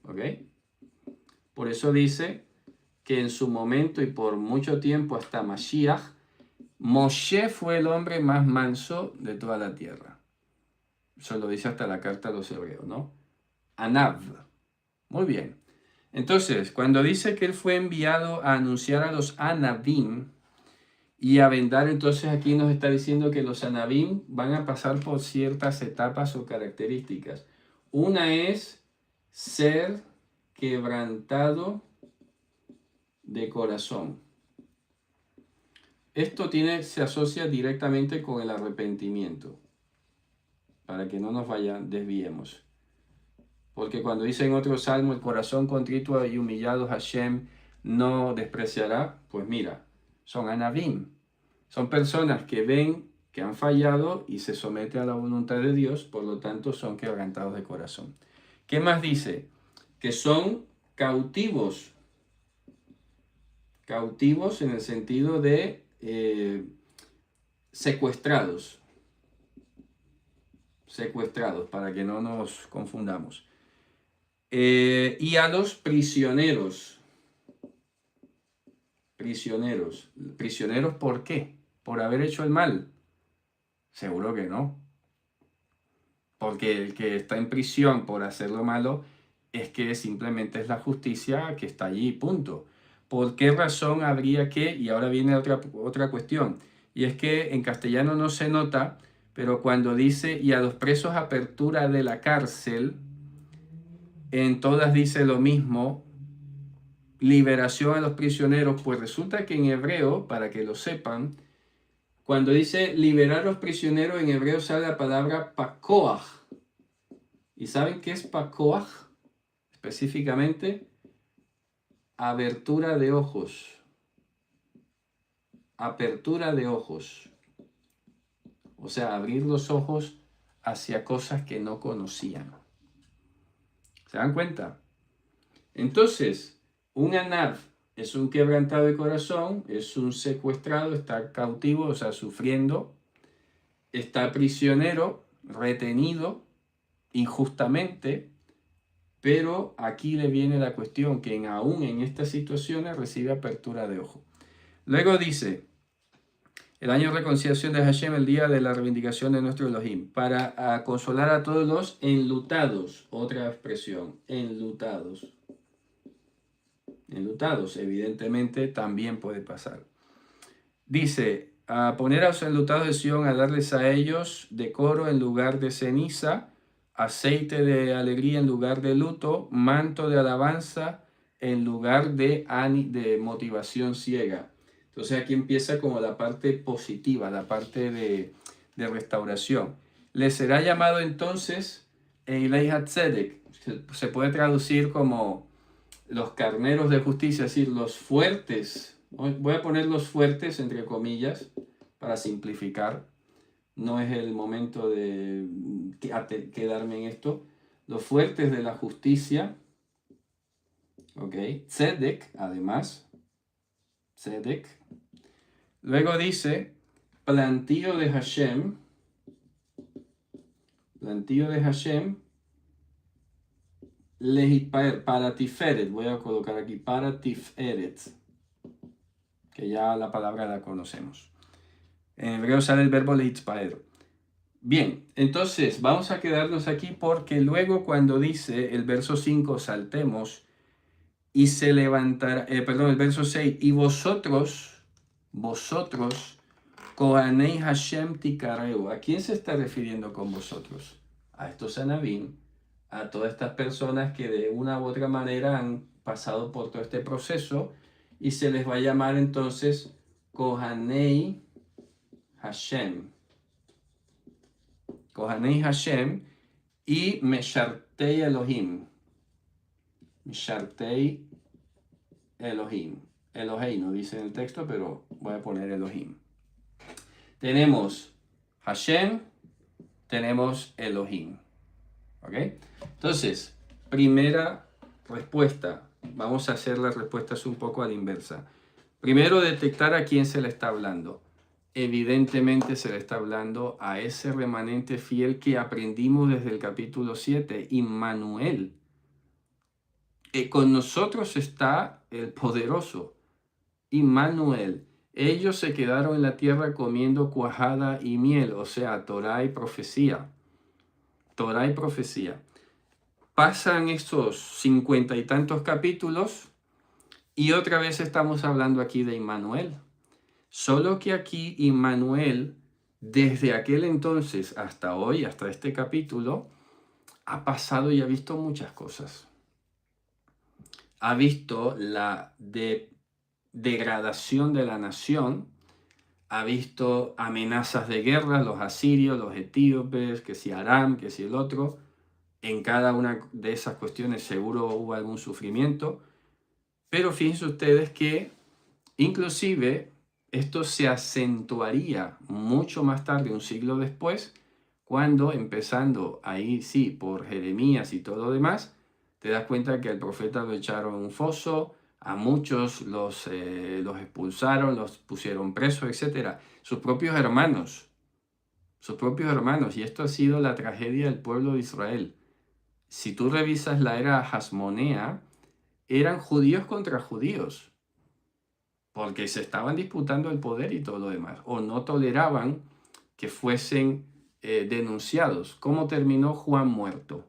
¿Ok? Por eso dice que en su momento y por mucho tiempo hasta Mashiach, Moshe fue el hombre más manso de toda la tierra. Eso lo dice hasta la carta a los hebreos, ¿no? Anav. Muy bien. Entonces, cuando dice que él fue enviado a anunciar a los Anabim y a vendar, entonces aquí nos está diciendo que los Anabim van a pasar por ciertas etapas o características. Una es ser quebrantado de corazón. Esto se asocia directamente con el arrepentimiento, para que no nos desviemos. Porque cuando dice en otro salmo, el corazón contrito y humillado Hashem no despreciará, pues mira, son Anabim. Son personas que ven que han fallado y se someten a la voluntad de Dios, por lo tanto son quebrantados de corazón. ¿Qué más dice? Que son cautivos. Cautivos en el sentido de secuestrados. Secuestrados, para que no nos confundamos. Y a los prisioneros. Prisioneros. ¿Prisioneros por qué? ¿Por haber hecho el mal? Seguro que no. Porque el que está en prisión por hacer lo malo es que simplemente es la justicia que está allí, punto. ¿Por qué razón habría que? Y ahora viene otra cuestión. Y es que en castellano no se nota, pero cuando dice y a los presos apertura de la cárcel, en todas dice lo mismo, liberación a los prisioneros, pues resulta que en hebreo, para que lo sepan, cuando dice liberar a los prisioneros, en hebreo sale la palabra pakoach. ¿Y saben qué es pakoach? Específicamente, abertura de ojos. Apertura de ojos. O sea, abrir los ojos hacia cosas que no conocían. ¿Se dan cuenta? Entonces, un Anav es un quebrantado de corazón, es un secuestrado, está cautivo, o sea, sufriendo, está prisionero, retenido injustamente, pero aquí le viene la cuestión que aún en estas situaciones recibe apertura de ojo. Luego dice, el año de reconciliación de Hashem, el día de la reivindicación de nuestro Elohim, para consolar a todos los enlutados, otra expresión, enlutados. Enlutados, evidentemente, también puede pasar. Dice, a poner a los enlutados de Sion, a darles a ellos decoro en lugar de ceniza, aceite de alegría en lugar de luto, manto de alabanza en lugar de motivación ciega. Entonces aquí empieza como la parte positiva, la parte de restauración. Les será llamado entonces Eilei HaTzedek. Se puede traducir como los carneros de justicia, es decir, los fuertes. Voy a poner los fuertes entre comillas para simplificar. No es el momento de quedarme en esto. los fuertes de la justicia. Ok, tzedek, además, tzedek. Luego dice, plantío de Hashem, lehitpaer, para tiferet, voy a colocar aquí, para tiferet, que ya la palabra la conocemos. En hebreo sale el verbo lehitpaer. Bien, entonces vamos a quedarnos aquí porque luego cuando dice el verso 5, saltemos, y se levantará, el verso 6, y vosotros, Kohanei Hashem tikareu. ¿A quién se está refiriendo con vosotros? A estos anabim, a todas estas personas que de una u otra manera han pasado por todo este proceso, y se les va a llamar entonces Kohanei Hashem. Kohanei Hashem y Meshartei Elohim. Meshartei Elohim. Eloheinu dice en el texto, pero voy a poner Elohim. Tenemos Hashem, tenemos Elohim. ¿Ok? Entonces, primera respuesta. Vamos a hacer las respuestas un poco a la inversa. Primero, detectar a quién se le está hablando. Evidentemente se le está hablando a ese remanente fiel que aprendimos desde el capítulo 7, Immanuel. Con nosotros está el poderoso, Immanuel. Ellos se quedaron en la tierra comiendo cuajada y miel, o sea, Torah y profecía. Torah y profecía. Pasan estos 50 y tantos capítulos y otra vez estamos hablando aquí de Immanuel. Solo que aquí Immanuel, desde aquel entonces hasta hoy, hasta este capítulo, ha pasado y ha visto muchas cosas. Ha visto la degradación de la nación, ha visto amenazas de guerra, los asirios, los etíopes, que si Aram, que si el otro. En cada una de esas cuestiones seguro hubo algún sufrimiento, pero fíjense ustedes que inclusive esto se acentuaría mucho más tarde, un siglo después, cuando empezando ahí sí por Jeremías y todo lo demás, te das cuenta que al profeta lo echaron en un foso, a muchos los expulsaron, los pusieron presos, etc. Sus propios hermanos, y esto ha sido la tragedia del pueblo de Israel. Si tú revisas la era hasmonea, eran judíos contra judíos, porque se estaban disputando el poder y todo lo demás, o no toleraban que fuesen denunciados. ¿Cómo terminó Juan muerto?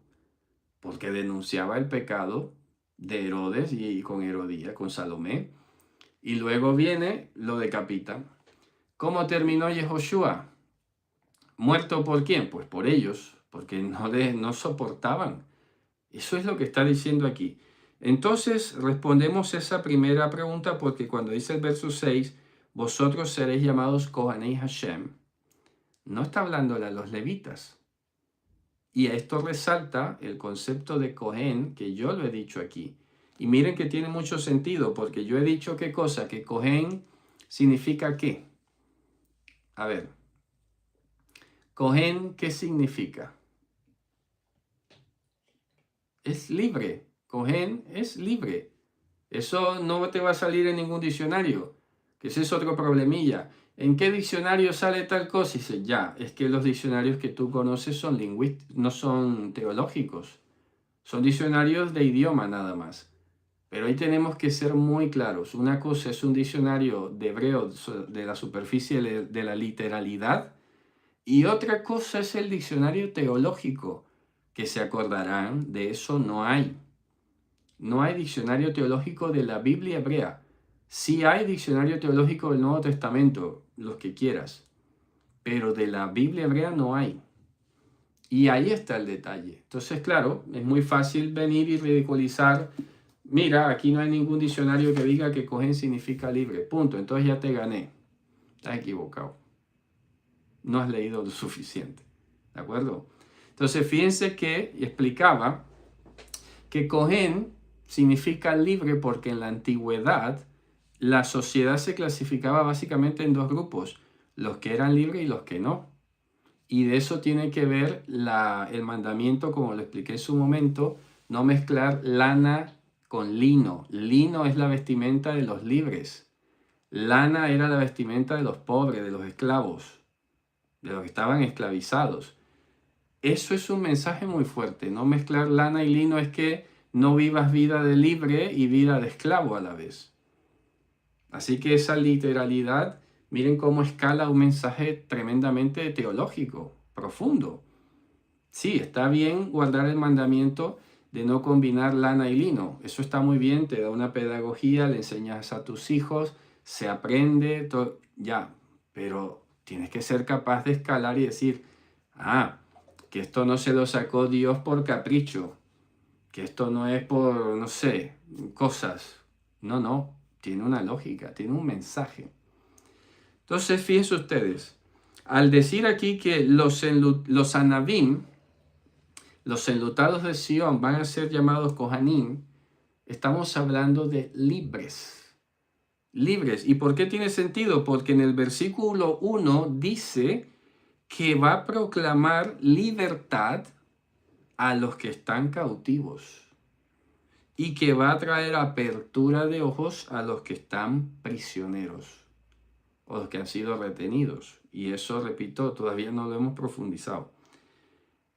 Porque denunciaba el pecado de Herodes y con Herodía, con Salomé, y luego viene, lo decapitan. ¿Cómo terminó Yehoshua? ¿Muerto por quién? Pues por ellos, porque no soportaban. Eso es lo que está diciendo aquí. Entonces respondemos esa primera pregunta porque cuando dice el verso 6, vosotros seréis llamados Kohanei Hashem, no está hablándole a los levitas. Y a esto resalta el concepto de Cohen, que yo lo he dicho aquí. Y miren que tiene mucho sentido, porque yo he dicho qué cosa, que Cohen significa qué. A ver, Cohen, ¿qué significa? Es libre. Cohen es libre. Eso no te va a salir en ningún diccionario, que ese es otro problemilla. ¿En qué diccionario sale tal cosa? Y dice, ya, es que los diccionarios que tú conoces son no son teológicos, son diccionarios de idioma nada más. Pero ahí tenemos que ser muy claros. Una cosa es un diccionario de hebreo de la superficie de la literalidad y otra cosa es el diccionario teológico, que se acordarán, de eso no hay. No hay diccionario teológico de la Biblia hebrea. Sí hay diccionario teológico del Nuevo Testamento, los que quieras, pero de la Biblia hebrea no hay. Y ahí está el detalle. Entonces, claro, es muy fácil venir y ridiculizar. Mira, aquí no hay ningún diccionario que diga que Cohen significa libre. Punto. Entonces ya te gané. Estás equivocado. No has leído lo suficiente. ¿De acuerdo? Entonces, fíjense que explicaba que Cohen significa libre porque en la antigüedad la sociedad se clasificaba básicamente en dos grupos, los que eran libres y los que no. Y de eso tiene que ver el mandamiento, como lo expliqué en su momento, no mezclar lana con lino. Lino es la vestimenta de los libres. Lana era la vestimenta de los pobres, de los esclavos, de los que estaban esclavizados. Eso es un mensaje muy fuerte. No mezclar lana y lino es que no vivas vida de libre y vida de esclavo a la vez. Así que esa literalidad, miren cómo escala un mensaje tremendamente teológico, profundo. Sí, está bien guardar el mandamiento de no combinar lana y lino. Eso está muy bien, te da una pedagogía, le enseñas a tus hijos, se aprende, ya. Pero tienes que ser capaz de escalar y decir, que esto no se lo sacó Dios por capricho, que esto no es por, no sé, cosas. No, tiene una lógica, tiene un mensaje. Entonces, fíjense ustedes, al decir aquí que los anabim, los enlutados de Sion, van a ser llamados Kohanim, estamos hablando de libres. Libres. ¿Y por qué tiene sentido? Porque en el versículo 1 dice que va a proclamar libertad a los que están cautivos y que va a traer apertura de ojos a los que están prisioneros o los que han sido retenidos. Y eso, repito, todavía no lo hemos profundizado.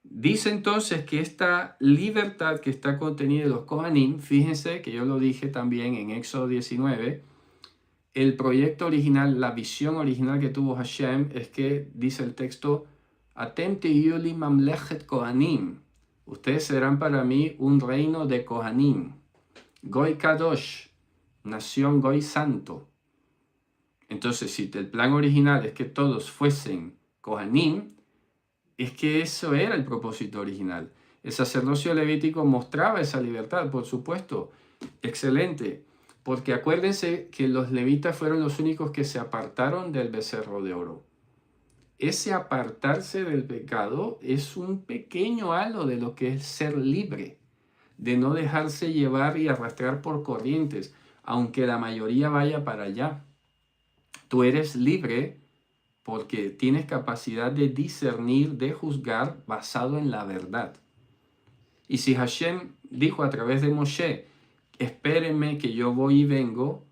Dice entonces que esta libertad que está contenida en los Kohanim, fíjense que yo lo dije también en Éxodo 19, el proyecto original, la visión original que tuvo Hashem es que, dice el texto, Atem tihiu li mamlechet Kohanim, ustedes serán para mí un reino de Kohanim, Goy Kadosh, nación Goy Santo. Entonces, si el plan original es que todos fuesen Kohanim, es que eso era el propósito original. El sacerdocio levítico mostraba esa libertad, por supuesto. Excelente. Porque acuérdense que los levitas fueron los únicos que se apartaron del becerro de oro. Ese apartarse del pecado es un pequeño halo de lo que es ser libre, de no dejarse llevar y arrastrar por corrientes, aunque la mayoría vaya para allá. Tú eres libre porque tienes capacidad de discernir, de juzgar basado en la verdad. Y si Hashem dijo a través de Moshe, espérenme que yo voy y vengo,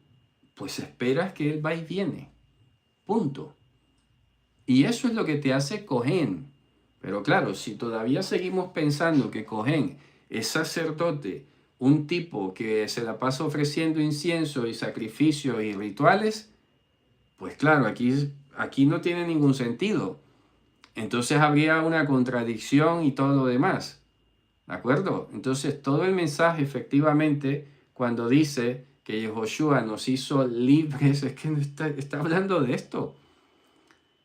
pues esperas que él va y viene. Punto. Y eso es lo que te hace Cohen. Pero claro, si todavía seguimos pensando que Cohen es sacerdote, un tipo que se la pasa ofreciendo incienso y sacrificios y rituales, pues claro, aquí no tiene ningún sentido. Entonces habría una contradicción y todo lo demás. ¿De acuerdo? Entonces todo el mensaje efectivamente cuando dice que Yehoshua nos hizo libres, es que está hablando de esto.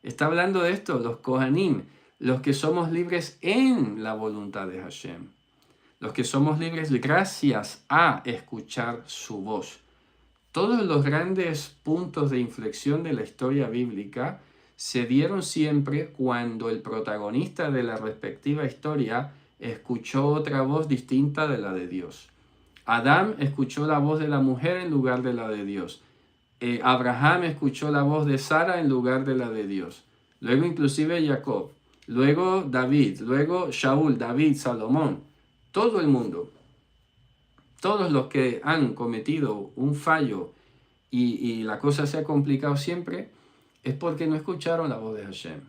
Está hablando de esto, los Kohanim, los que somos libres en la voluntad de Hashem. Los que somos libres gracias a escuchar su voz. Todos los grandes puntos de inflexión de la historia bíblica se dieron siempre cuando el protagonista de la respectiva historia escuchó otra voz distinta de la de Dios. Adán escuchó la voz de la mujer en lugar de la de Dios. Abraham escuchó la voz de Sara en lugar de la de Dios. Luego inclusive Jacob. Luego David. Luego Shaul, David, Salomón. Todo el mundo. Todos los que han cometido un fallo y la cosa se ha complicado siempre, es porque no escucharon la voz de Hashem.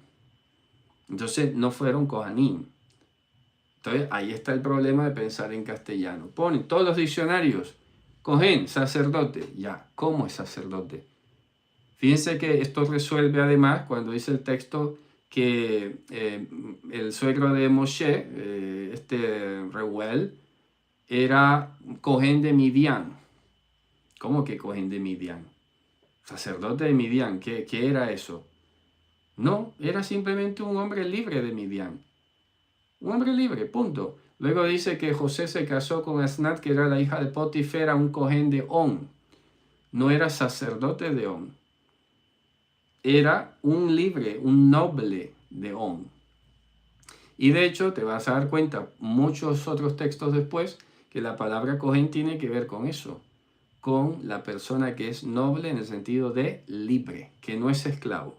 Entonces no fueron Kohanim. Entonces ahí está el problema de pensar en castellano. Ponen todos los diccionarios, Cohen, sacerdote. Ya, ¿cómo es sacerdote? Fíjense que esto resuelve además cuando dice el texto que el suegro de Moshe, Reuel, era Cohen de Midian. ¿Cómo que Cohen de Midian? Sacerdote de Midian, ¿qué era eso? No, era simplemente un hombre libre de Midian. Un hombre libre, punto. Luego dice que José se casó con Asnat, que era la hija de Potifera, un Cohen de On. No era sacerdote de On. Era un libre, un noble de On. Y de hecho te vas a dar cuenta muchos otros textos después que la palabra Cohen tiene que ver con eso, con la persona que es noble en el sentido de libre, que no es esclavo.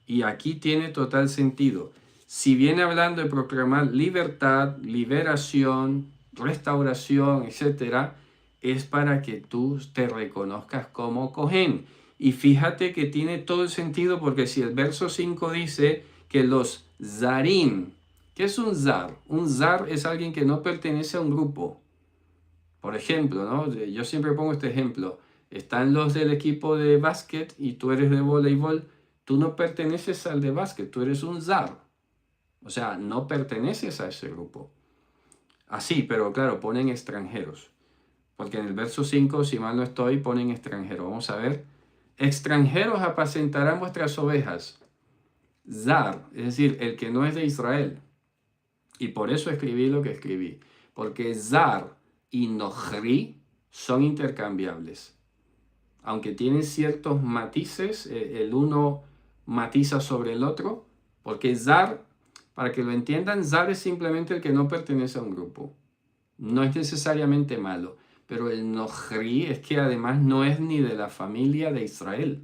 Y aquí tiene total sentido. Si viene hablando de proclamar libertad, liberación, restauración, etcétera, es para que tú te reconozcas como Cohen. Y fíjate que tiene todo el sentido, porque si el verso 5 dice que los zarim, ¿qué es un zar? Un zar es alguien que no pertenece a un grupo. Por ejemplo, ¿no? Yo siempre pongo este ejemplo. Están los del equipo de básquet y tú eres de voleibol. Tú no perteneces al de básquet, tú eres un zar. O sea, no perteneces a ese grupo. Así, pero claro, ponen extranjeros. Porque en el verso 5, si mal no estoy, ponen extranjeros. Vamos a ver. Extranjeros apacentarán vuestras ovejas. Zar, es decir, el que no es de Israel. Y por eso escribí lo que escribí. Porque Zar y Nohri son intercambiables. Aunque tienen ciertos matices, el uno matiza sobre el otro. Porque Zar, para que lo entiendan, Zar es simplemente el que no pertenece a un grupo. No es necesariamente malo. Pero el Nohri es que además no es ni de la familia de Israel.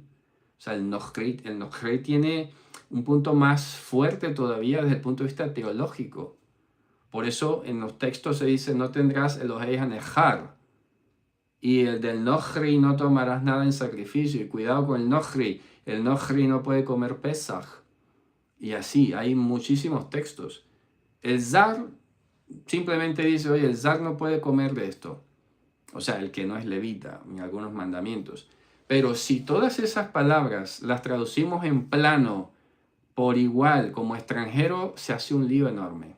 O sea, el Nohri tiene un punto más fuerte todavía desde el punto de vista teológico. Por eso en los textos se dice, no tendrás Elohei Hanejar. Y el del Nohri, no tomarás nada en sacrificio. Y cuidado con el Nohri. El Nohri no puede comer Pesach. Y así, hay muchísimos textos. El Zar simplemente dice, oye, el Zar no puede comer de esto. O sea, el que no es levita, en algunos mandamientos. Pero si todas esas palabras las traducimos en plano, por igual, como extranjero, se hace un lío enorme.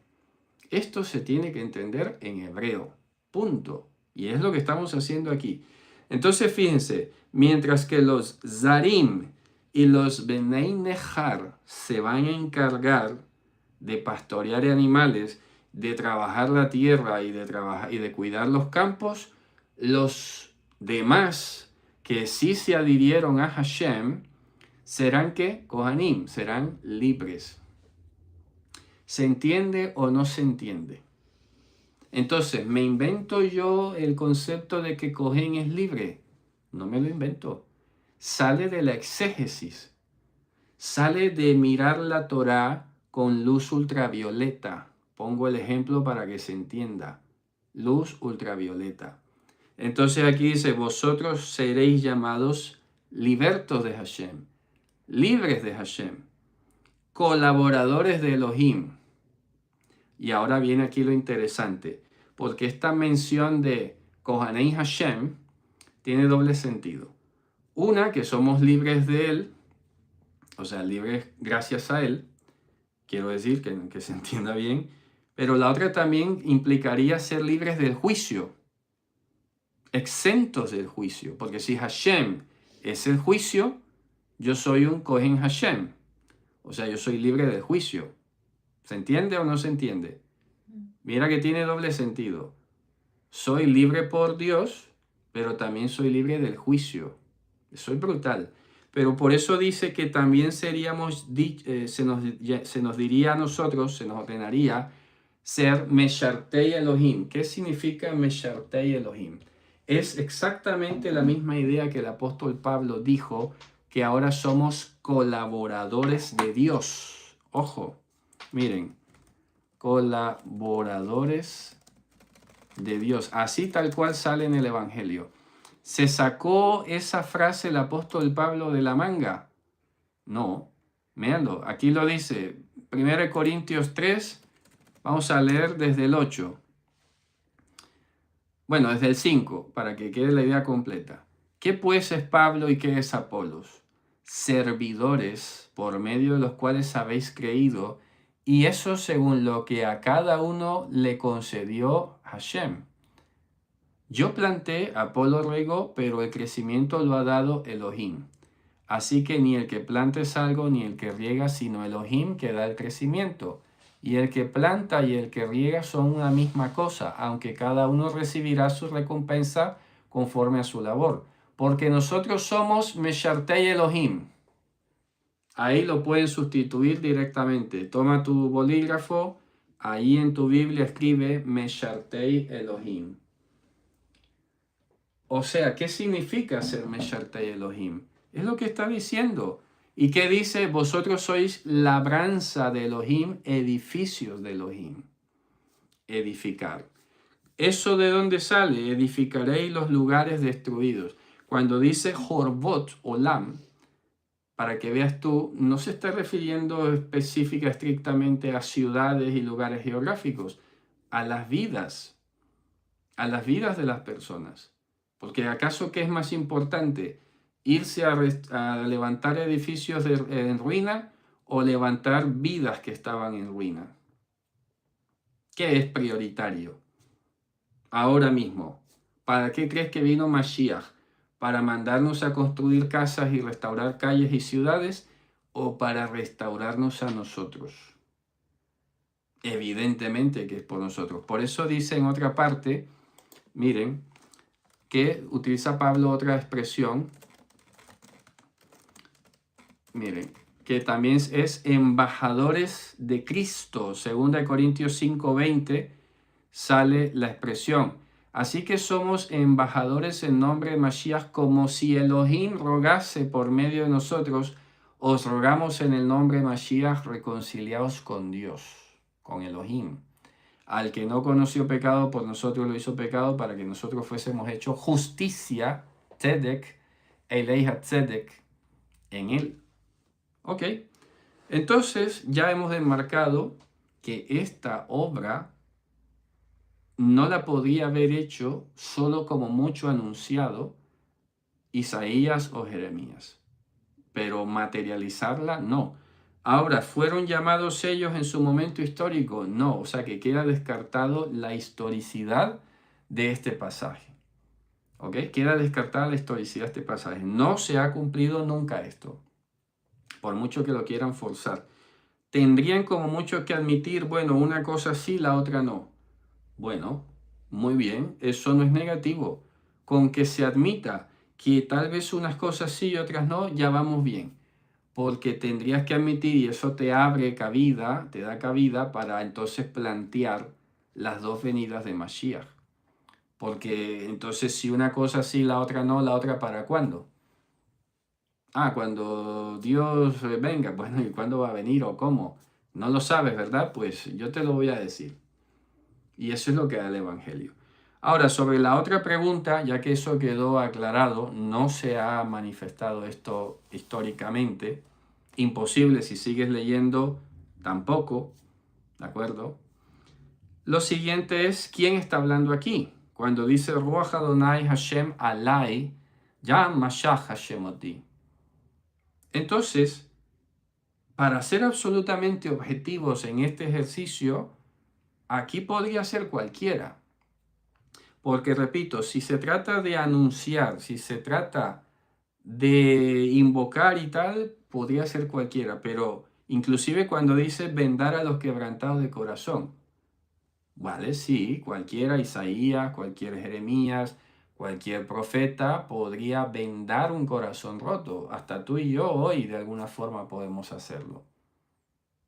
Esto se tiene que entender en hebreo. Punto. Y es lo que estamos haciendo aquí. Entonces, fíjense, mientras que los Zarim y los Benei Nejar se van a encargar de pastorear animales, de trabajar la tierra y de cuidar los campos, los demás que sí se adhirieron a Hashem serán que Kohanim, serán libres. ¿Se entiende o no se entiende? Entonces, ¿me invento yo el concepto de que Cohen es libre? No me lo invento. Sale de la exégesis. Sale de mirar la Torá con luz ultravioleta. Pongo el ejemplo para que se entienda. Luz ultravioleta. Entonces aquí dice, vosotros seréis llamados libertos de Hashem, libres de Hashem, colaboradores de Elohim. Y ahora viene aquí lo interesante, porque esta mención de Kohanei Hashem tiene doble sentido. Una, que somos libres de Él, o sea, libres gracias a Él, quiero decir que se entienda bien, pero la otra también implicaría ser libres del juicio, exentos del juicio, porque si Hashem es el juicio, yo soy un Kohen Hashem, o sea, yo soy libre del juicio. ¿Se entiende o no se entiende? Mira que tiene doble sentido. Soy libre por Dios, pero también soy libre del juicio. Soy brutal. Pero por eso dice que también seríamos, se nos diría a nosotros, se nos ordenaría ser Meshartei Elohim. ¿Qué significa Meshartei Elohim? Es exactamente la misma idea que el apóstol Pablo dijo, que ahora somos colaboradores de Dios. Ojo, miren, colaboradores de Dios. Así tal cual sale en el Evangelio. ¿Se sacó esa frase el apóstol Pablo de la manga? No. Véanlo, aquí lo dice. 1 Corintios 3, vamos a leer desde el 8. Bueno, desde el 5, para que quede la idea completa. ¿Qué pues es Pablo y qué es Apolos? Servidores por medio de los cuales habéis creído, y eso según lo que a cada uno le concedió Hashem. Yo planté, Apolo regó, pero el crecimiento lo ha dado Elohim. Así que ni el que planta es algo, ni el que riega, sino Elohim que da el crecimiento. Y el que planta y el que riega son una misma cosa, aunque cada uno recibirá su recompensa conforme a su labor. Porque nosotros somos Meshartei Elohim. Ahí lo pueden sustituir directamente. Toma tu bolígrafo, ahí en tu Biblia escribe Meshartei Elohim. O sea, ¿qué significa ser Meshartei Elohim? Es lo que está diciendo. ¿Y qué dice? Vosotros sois labranza de Elohim, edificios de Elohim. Edificar. ¿Eso de dónde sale? Edificaréis los lugares destruidos. Cuando dice Jorbot Olam, para que veas tú, no se está refiriendo específica, estrictamente a ciudades y lugares geográficos, a las vidas de las personas. Porque ¿acaso qué es más importante? ¿Irse a levantar edificios en ruina o levantar vidas que estaban en ruina? ¿Qué es prioritario ahora mismo? ¿Para qué crees que vino Mashiach? ¿Para mandarnos a construir casas y restaurar calles y ciudades o para restaurarnos a nosotros? Evidentemente que es por nosotros. Por eso dice en otra parte, miren, que utiliza Pablo otra expresión, miren, que también es embajadores de Cristo. 2 Corintios 5:20 sale la expresión. Así que somos embajadores en nombre de Mashiach, como si Elohim rogase por medio de nosotros. Os rogamos en el nombre de Mashiach, reconciliaos con Dios, con Elohim. Al que no conoció pecado, por nosotros lo hizo pecado, para que nosotros fuésemos hechos justicia, tzedek, eleija tzedek, en él. Ok, entonces ya hemos enmarcado que esta obra no la podría haber hecho solo como mucho anunciado Isaías o Jeremías, pero materializarla no. Ahora, ¿fueron llamados ellos en su momento histórico? No, o sea que queda descartado la historicidad de este pasaje. ¿Ok? Queda descartada la historicidad de este pasaje. No se ha cumplido nunca esto, por mucho que lo quieran forzar. Tendrían como mucho que admitir, bueno, una cosa sí, la otra no. Bueno, muy bien, eso no es negativo. Con que se admita que tal vez unas cosas sí y otras no, ya vamos bien. Porque tendrías que admitir, y eso te abre cabida, te da cabida para entonces plantear las dos venidas de Mashiach. Porque entonces si una cosa sí, la otra no, la otra ¿para cuándo? Cuando Dios venga, bueno, ¿y cuándo va a venir o cómo? No lo sabes, ¿verdad? Pues yo te lo voy a decir. Y eso es lo que da el Evangelio. Ahora, sobre la otra pregunta, ya que eso quedó aclarado, no se ha manifestado esto históricamente. Imposible si sigues leyendo, tampoco, ¿de acuerdo? Lo siguiente es, ¿quién está hablando aquí? Cuando dice Ruach Adonai Hashem alai, ya Mashach Hashem oti. Entonces, para ser absolutamente objetivos en este ejercicio, aquí podría ser cualquiera. Porque, repito, si se trata de anunciar, si se trata de invocar y tal, podría ser cualquiera, pero inclusive cuando dice vendar a los quebrantados de corazón, vale, sí, cualquiera, Isaías, cualquier Jeremías, cualquier profeta podría vendar un corazón roto. Hasta tú y yo hoy de alguna forma podemos hacerlo.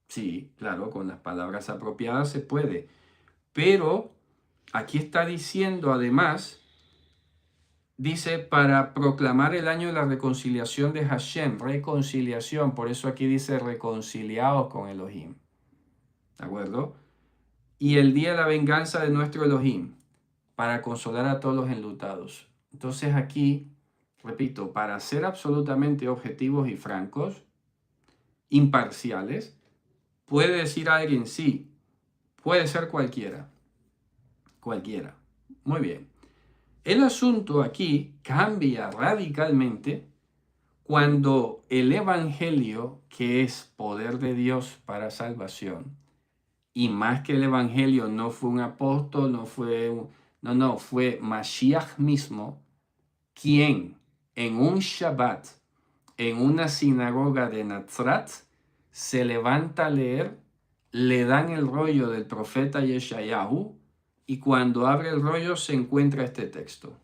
Sí, claro, con las palabras apropiadas se puede, pero aquí está diciendo además, dice, para proclamar el año de la reconciliación de Hashem, reconciliación, por eso aquí dice reconciliados con Elohim, ¿de acuerdo? Y el día de la venganza de nuestro Elohim, para consolar a todos los enlutados. Entonces aquí, repito, para ser absolutamente objetivos y francos, imparciales, puede decir alguien sí, puede ser cualquiera, cualquiera. Muy bien. El asunto aquí cambia radicalmente cuando el Evangelio, que es poder de Dios para salvación, y más que el Evangelio no fue un apóstol, fue Mashiach mismo, quien en un Shabbat, en una sinagoga de Nazaret, se levanta a leer, le dan el rollo del profeta Yeshayahu, y cuando abre el rollo se encuentra este texto.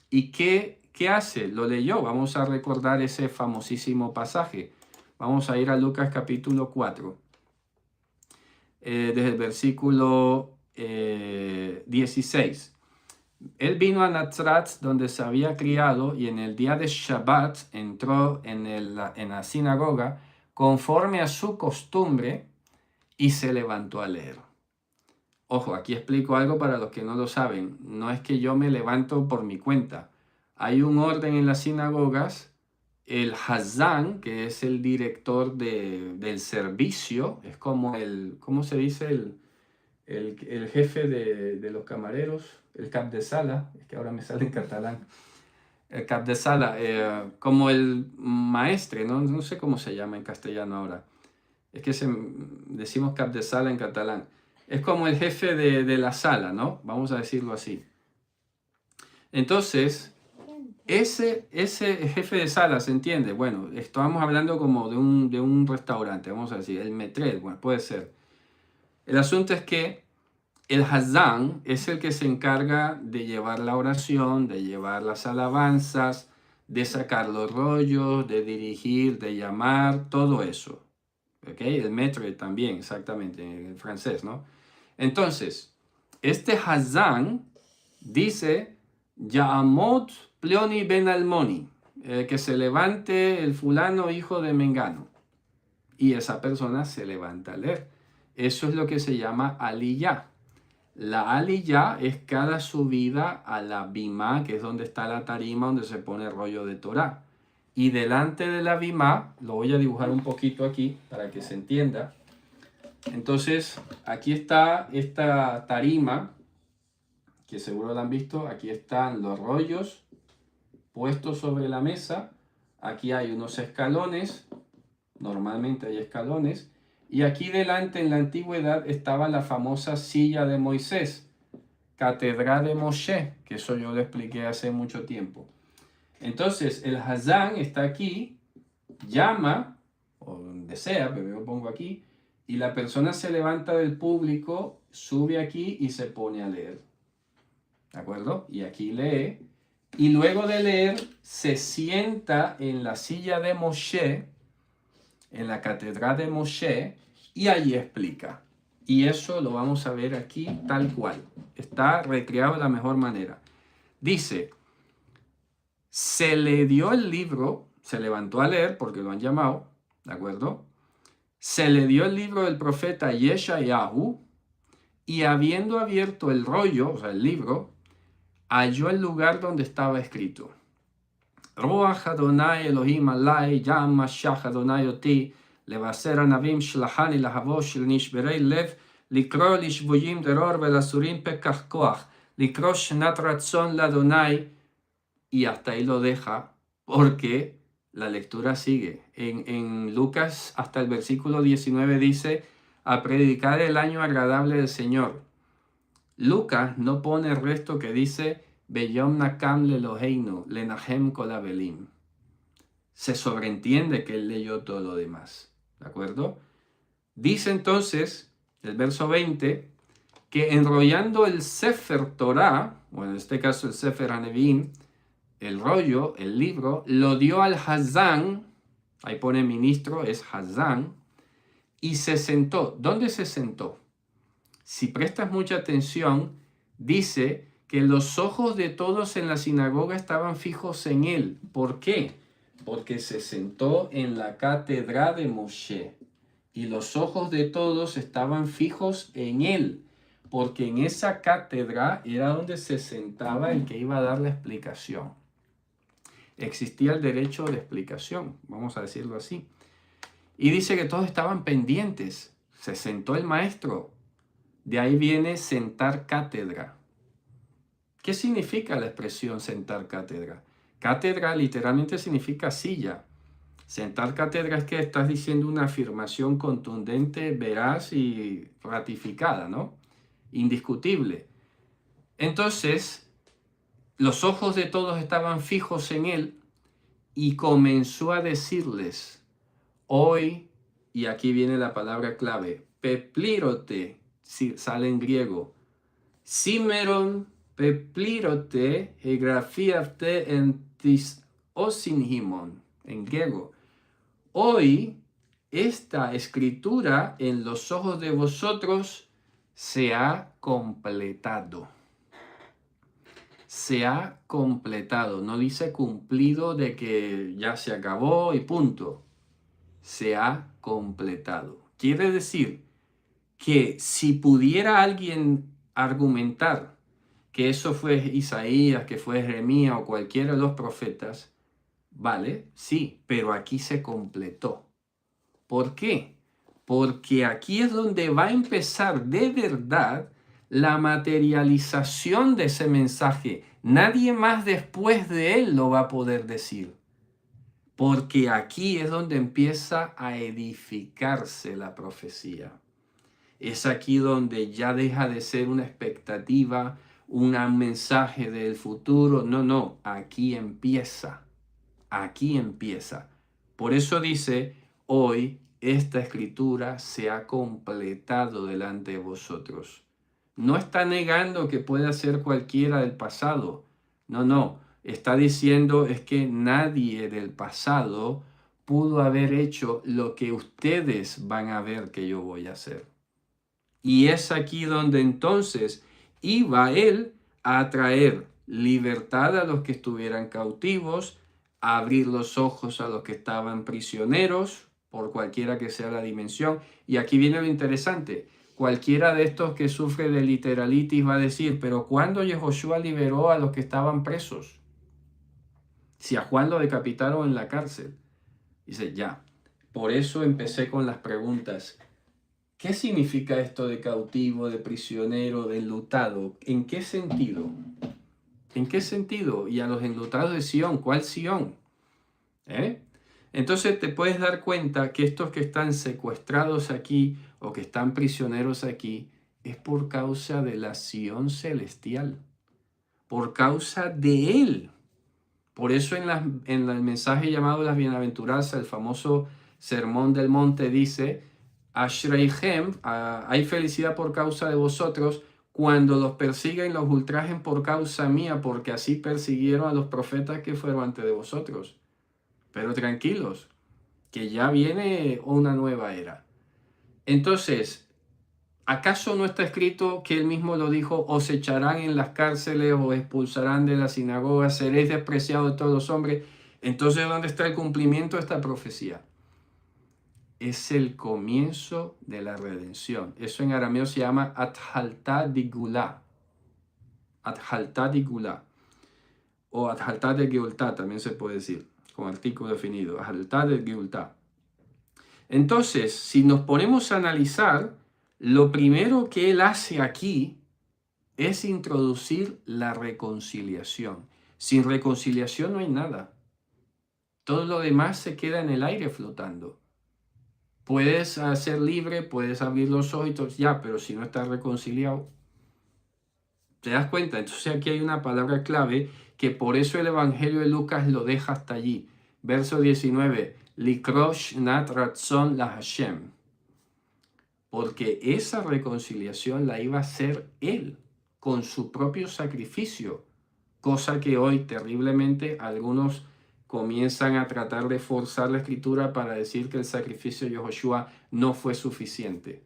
¿Y qué hace? Lo leyó. Vamos a recordar ese famosísimo pasaje. Vamos a ir a Lucas capítulo 4, desde el versículo 16. Él vino a Nazaret, donde se había criado, y en el día de Shabbat entró en la sinagoga conforme a su costumbre y se levantó a leer. Ojo, aquí explico algo para los que no lo saben. No es que yo me levanto por mi cuenta. Hay un orden en las sinagogas. El Hazán, que es el director del servicio, es como ¿cómo se dice? El jefe de los camareros, el cap de sala, es que ahora me sale en catalán, el cap de sala, como el maestre, ¿no? No sé cómo se llama en castellano ahora. Es que decimos cap de sala en catalán. Es como el jefe de la sala, ¿no? Vamos a decirlo así. Entonces, ese jefe de sala, ¿se entiende? Bueno, estamos hablando como de un restaurante, vamos a decir, el maître, bueno, puede ser. El asunto es que el Hazán es el que se encarga de llevar la oración, de llevar las alabanzas, de sacar los rollos, de dirigir, de llamar, todo eso. ¿Ok? El maître también, exactamente, en francés, ¿no? Entonces, este Hazán dice, Ya'amot Plioni ben Almoni, que se levante el fulano hijo de Mengano. Y esa persona se levanta a leer. Eso es lo que se llama aliyah. La aliyah es cada subida a la bimá, que es donde está la tarima, donde se pone el rollo de Torah. Y delante de la bimá, lo voy a dibujar un poquito aquí para que se entienda. Entonces, aquí está esta tarima, que seguro la han visto. Aquí están los rollos puestos sobre la mesa. Aquí hay unos escalones, normalmente hay escalones. Y aquí delante, en la antigüedad, estaba la famosa silla de Moisés, Catedral de Moshe, que eso yo lo expliqué hace mucho tiempo. Entonces, el Hazán está aquí, llama, o donde sea, pero yo pongo aquí, y la persona se levanta del público, sube aquí y se pone a leer. ¿De acuerdo? Y aquí lee. Y luego de leer, se sienta en la silla de Moshe, en la catedral de Moshe, y allí explica. Y eso lo vamos a ver aquí tal cual. Está recreado de la mejor manera. Dice, se le dio el libro, se levantó a leer porque lo han llamado, ¿de acuerdo? Se le dio el libro del profeta Yeshayahu, y habiendo abierto el rollo, o sea, el libro, halló el lugar donde estaba escrito. Ruach Adonai Elohim alai, Yam Mashiach Adonai oti, levaser anavim shlachani lahavo shel nishberei lev, likro lishboyim deror velasurim pekach koach, likro shenat ratzon ladonai, y hasta ahí lo deja, porque la lectura sigue. En Lucas, hasta el versículo 19 dice, a predicar el año agradable del Señor. Lucas no pone el resto que dice, Beyom nakam leloheinu, lenahem kolabelim. Se sobreentiende que él leyó todo lo demás. ¿De acuerdo? Dice entonces, el verso 20, que enrollando el Sefer Torah, o en este caso el Sefer Hanevim, el rollo, el libro, lo dio al Hazán, ahí pone ministro, es Hazán, y se sentó. ¿Dónde se sentó? Si prestas mucha atención, dice que los ojos de todos en la sinagoga estaban fijos en él. ¿Por qué? Porque se sentó en la cátedra de Moshe y los ojos de todos estaban fijos en él, porque en esa cátedra era donde se sentaba el que iba a dar la explicación. Existía el derecho de explicación, vamos a decirlo así. Y dice que todos estaban pendientes. Se sentó el maestro. De ahí viene sentar cátedra. ¿Qué significa la expresión sentar cátedra? Cátedra literalmente significa silla. Sentar cátedra es que estás diciendo una afirmación contundente, veraz y ratificada, ¿no? Indiscutible. Entonces, los ojos de todos estaban fijos en él y comenzó a decirles, hoy, y aquí viene la palabra clave, peplirote, sale en griego, simeron peplirote hegrafiafte en tis osinhimon, en griego. Hoy, esta escritura en los ojos de vosotros se ha completado. se ha completado. No dice cumplido de que ya se acabó y punto. Se ha completado. Quiere decir que si pudiera alguien argumentar que eso fue Isaías, que fue Jeremías o cualquiera de los profetas, vale, sí, pero aquí se completó. ¿Por qué? Porque aquí es donde va a empezar de verdad la materialización de ese mensaje. Nadie más después de él lo va a poder decir. Porque aquí es donde empieza a edificarse la profecía. Es aquí donde ya deja de ser una expectativa, un mensaje del futuro. No, no, aquí empieza. Aquí empieza. Por eso dice, hoy esta escritura se ha completado delante de vosotros. No está negando que pueda ser cualquiera del pasado. No, no. Está diciendo es que nadie del pasado pudo haber hecho lo que ustedes van a ver que yo voy a hacer. Y es aquí donde entonces iba él a traer libertad a los que estuvieran cautivos, a abrir los ojos a los que estaban prisioneros, por cualquiera que sea la dimensión. Y aquí viene lo interesante. Cualquiera de estos que sufre de literalitis va a decir, pero ¿cuándo Yehoshua liberó a los que estaban presos? Si a Juan lo decapitaron en la cárcel. Dice, ya. Por eso empecé con las preguntas. ¿Qué significa esto de cautivo, de prisionero, de enlutado? ¿En qué sentido? ¿En qué sentido? Y a los enlutados de Sión, ¿cuál Sión? Entonces te puedes dar cuenta que estos que están secuestrados aquí o que están prisioneros aquí es por causa de la Sión celestial, por causa de Él. Por eso en el mensaje llamado las bienaventuranzas, el famoso Sermón del Monte dice, Ashreihem, hay felicidad por causa de vosotros cuando los persigan y los ultrajen por causa mía, porque así persiguieron a los profetas que fueron antes de vosotros. Pero tranquilos, que ya viene una nueva era. Entonces, ¿acaso no está escrito que él mismo lo dijo, os echarán en las cárceles, os expulsarán de las sinagogas, seréis despreciados de todos los hombres? Entonces, ¿dónde está el cumplimiento de esta profecía? Es el comienzo de la redención. Eso en arameo se llama Athaltá de Gulá. Athaltá de Gulá. O Athaltá de Geultá también se puede decir, con artículo definido. Athaltá de Geultá. Entonces, si nos ponemos a analizar, lo primero que él hace aquí es introducir la reconciliación. Sin reconciliación no hay nada. Todo lo demás se queda en el aire flotando. Puedes ser libre, puedes abrir los ojos, ya, pero si no estás reconciliado, ¿te das cuenta? Entonces aquí hay una palabra clave que por eso el Evangelio de Lucas lo deja hasta allí. Verso 19, Likrosh nat ratzon la Hashem. Porque esa reconciliación la iba a hacer él con su propio sacrificio, cosa que hoy terriblemente algunos comienzan a tratar de forzar la escritura para decir que el sacrificio de Yehoshua no fue suficiente,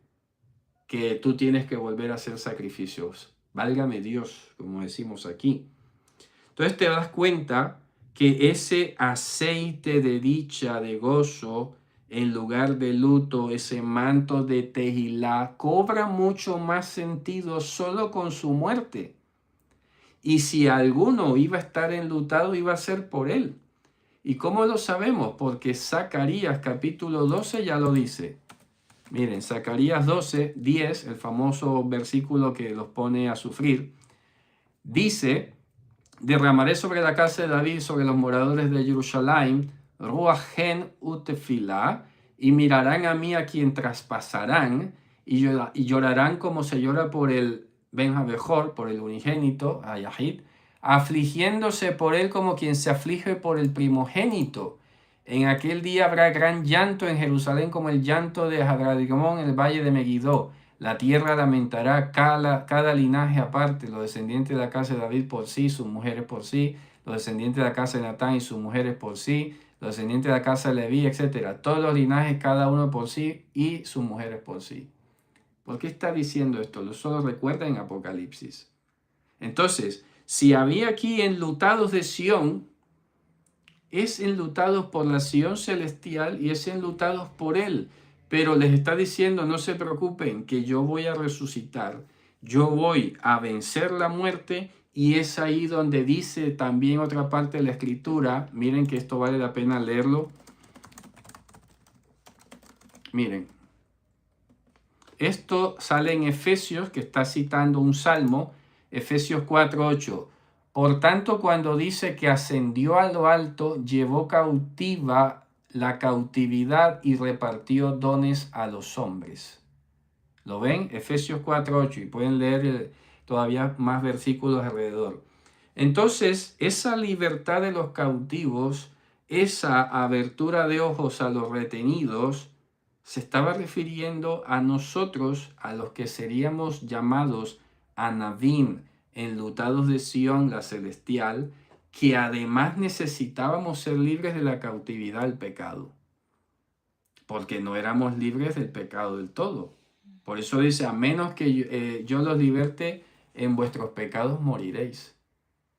que tú tienes que volver a hacer sacrificios. Válgame Dios, como decimos aquí. Entonces te das cuenta que ese aceite de dicha, de gozo, en lugar de luto, ese manto de Tehilá, cobra mucho más sentido solo con su muerte. Y si alguno iba a estar enlutado, iba a ser por él. ¿Y cómo lo sabemos? Porque Zacarías capítulo 12 ya lo dice. Miren, Zacarías 12, 10, el famoso versículo que los pone a sufrir, dice, derramaré sobre la casa de David, sobre los moradores de Jerusalén, ruajen utefilá, y mirarán a mí a quien traspasarán, y llorarán como se llora por el Benjabejor, por el unigénito, a Yahid, afligiéndose por él como quien se aflige por el primogénito. En aquel día habrá gran llanto en Jerusalén como el llanto de Hadradigmón en el valle de Megiddo. La tierra lamentará cada linaje aparte, los descendientes de la casa de David por sí, sus mujeres por sí, los descendientes de la casa de Natán y sus mujeres por sí, los descendientes de la casa de Leví, etc. Todos los linajes, cada uno por sí y sus mujeres por sí. ¿Por qué está diciendo esto? Lo solo recuerda en Apocalipsis. Entonces, Si había aquí enlutados de Sión, es enlutados por la Sión celestial y es enlutados por Él. Pero les está diciendo, no se preocupen, que yo voy a resucitar, yo voy a vencer la muerte, y es ahí donde dice también otra parte de la Escritura. Miren que esto vale la pena leerlo. Miren, esto sale en Efesios, que está citando un salmo, Efesios 4:8. Por tanto, cuando dice que ascendió a lo alto, llevó cautiva la cautividad y repartió dones a los hombres. ¿Lo ven? Efesios 4:8, y pueden leer todavía más versículos alrededor. Entonces, esa libertad de los cautivos, esa abertura de ojos a los retenidos, se estaba refiriendo a nosotros, a los que seríamos llamados Anavim, enlutados de Sión, la celestial, que además necesitábamos ser libres de la cautividad al pecado, porque no éramos libres del pecado del todo. Por eso dice, a menos que yo los liberte, en vuestros pecados moriréis.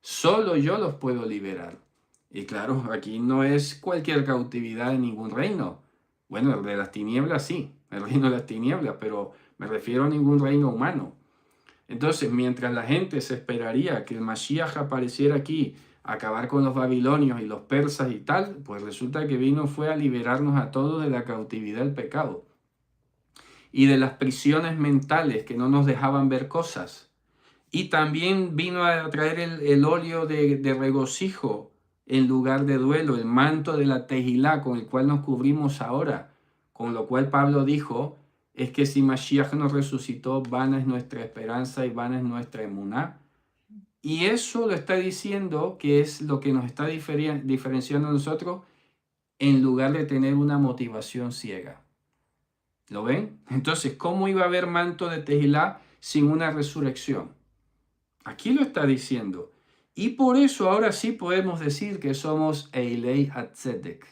Solo yo los puedo liberar. Y claro, aquí no es cualquier cautividad en ningún reino. Bueno, el de las tinieblas sí, el reino de las tinieblas, pero me refiero a ningún reino humano. Entonces, mientras la gente se esperaría que el Mashiach apareciera aquí, a acabar con los babilonios y los persas y tal, pues resulta que fue a liberarnos a todos de la cautividad del pecado y de las prisiones mentales que no nos dejaban ver cosas. Y también vino a traer el óleo de regocijo en lugar de duelo, el manto de la Tejilá con el cual nos cubrimos ahora. Con lo cual Pablo dijo, es que si Mashiach nos resucitó, vana es nuestra esperanza y vana es nuestra emuná. Y eso lo está diciendo que es lo que nos está diferenciando a nosotros en lugar de tener una motivación ciega. ¿Lo ven? Entonces, ¿cómo iba a haber manto de Tejilá sin una resurrección? Aquí lo está diciendo. Y por eso ahora sí podemos decir que somos Eilei Hatzedek.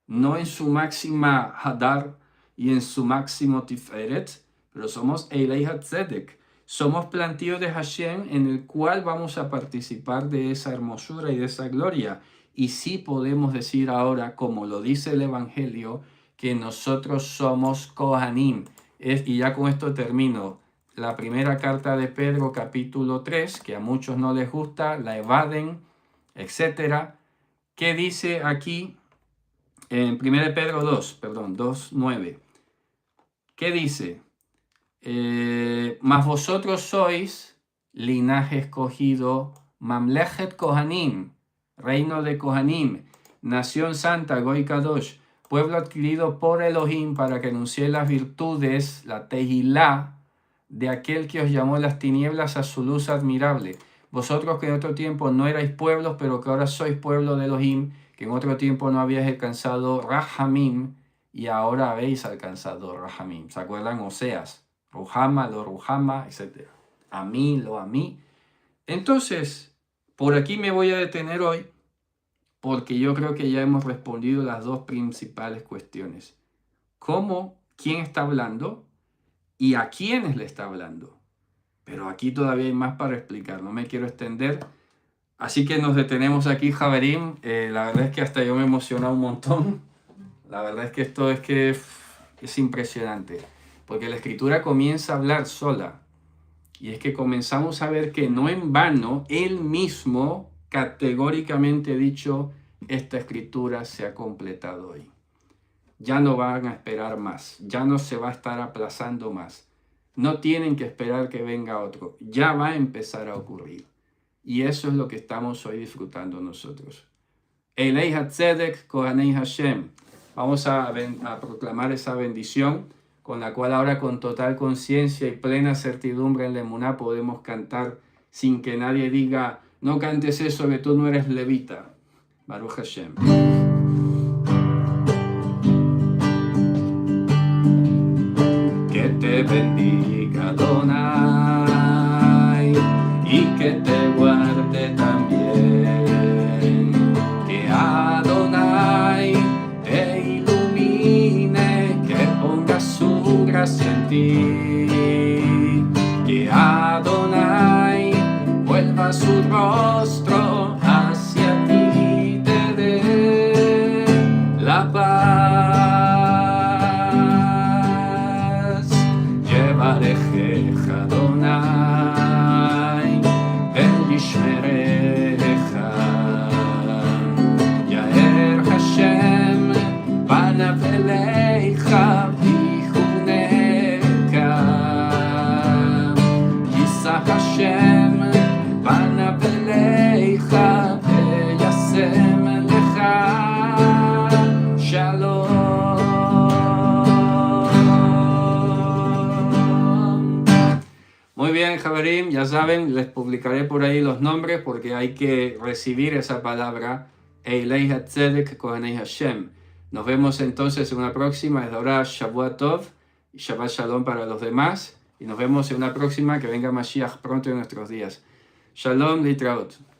No en su máxima Hadar y en su máximo Tiferet, pero somos Eilei Hatzedek. Somos plantío de Hashem en el cual vamos a participar de esa hermosura y de esa gloria. Y sí podemos decir ahora, como lo dice el Evangelio, que nosotros somos Kohanim. Y ya con esto termino. La primera carta de Pedro, capítulo 3, que a muchos no les gusta, la evaden, etc. ¿Qué dice aquí en 1 Pedro 2:9? ¿Qué dice? Mas vosotros sois linaje escogido, Mamlechet Kohanim, reino de Kohanim, nación santa, Goy Kadosh, pueblo adquirido por Elohim para que anuncie las virtudes, la Tejilá, de aquel que os llamó las tinieblas a su luz admirable. Vosotros que en otro tiempo no erais pueblos, pero que ahora sois pueblo de Elohim, que en otro tiempo no habíais alcanzado Rahamim, y ahora habéis alcanzado Rahamim. ¿Se acuerdan? Oseas, Ruhama, lo Ruhama, etc. A mí, lo a mí. Entonces, por aquí me voy a detener hoy, porque yo creo que ya hemos respondido las dos principales cuestiones. ¿Cómo? ¿Quién está hablando? ¿Y a quiénes le está hablando? Pero aquí todavía hay más para explicar, no me quiero extender. Así que nos detenemos aquí, Javerim. La verdad es que hasta yo me he emocionado un montón. La verdad es que esto es impresionante, porque la Escritura comienza a hablar sola. Y es que comenzamos a ver que no en vano, Él mismo categóricamente ha dicho, esta Escritura se ha completado hoy. Ya no van a esperar más, ya no se va a estar aplazando más. No tienen que esperar que venga otro, ya va a empezar a ocurrir. Y eso es lo que estamos hoy disfrutando nosotros. Eilei Hatzedek Kohanei Hashem. Vamos a proclamar esa bendición con la cual ahora con total conciencia y plena certidumbre en la emuná podemos cantar sin que nadie diga, no cantes eso que tú no eres levita. Baruch Hashem. Que te bendiga Adonai y que te guarde también. Que Adonai te ilumine, que ponga su gracia en ti. Que Adonai vuelva su Muy bien, Javerim, ya saben, les publicaré por ahí los nombres porque hay que recibir esa palabra. Eilei Hatzedek Kohanei Hashem. Nos vemos entonces en una próxima. Es ahora Shavua Tov y Shabbat Shalom para los demás. Y nos vemos en una próxima, que venga Mashiach pronto en nuestros días. Shalom, Litraot.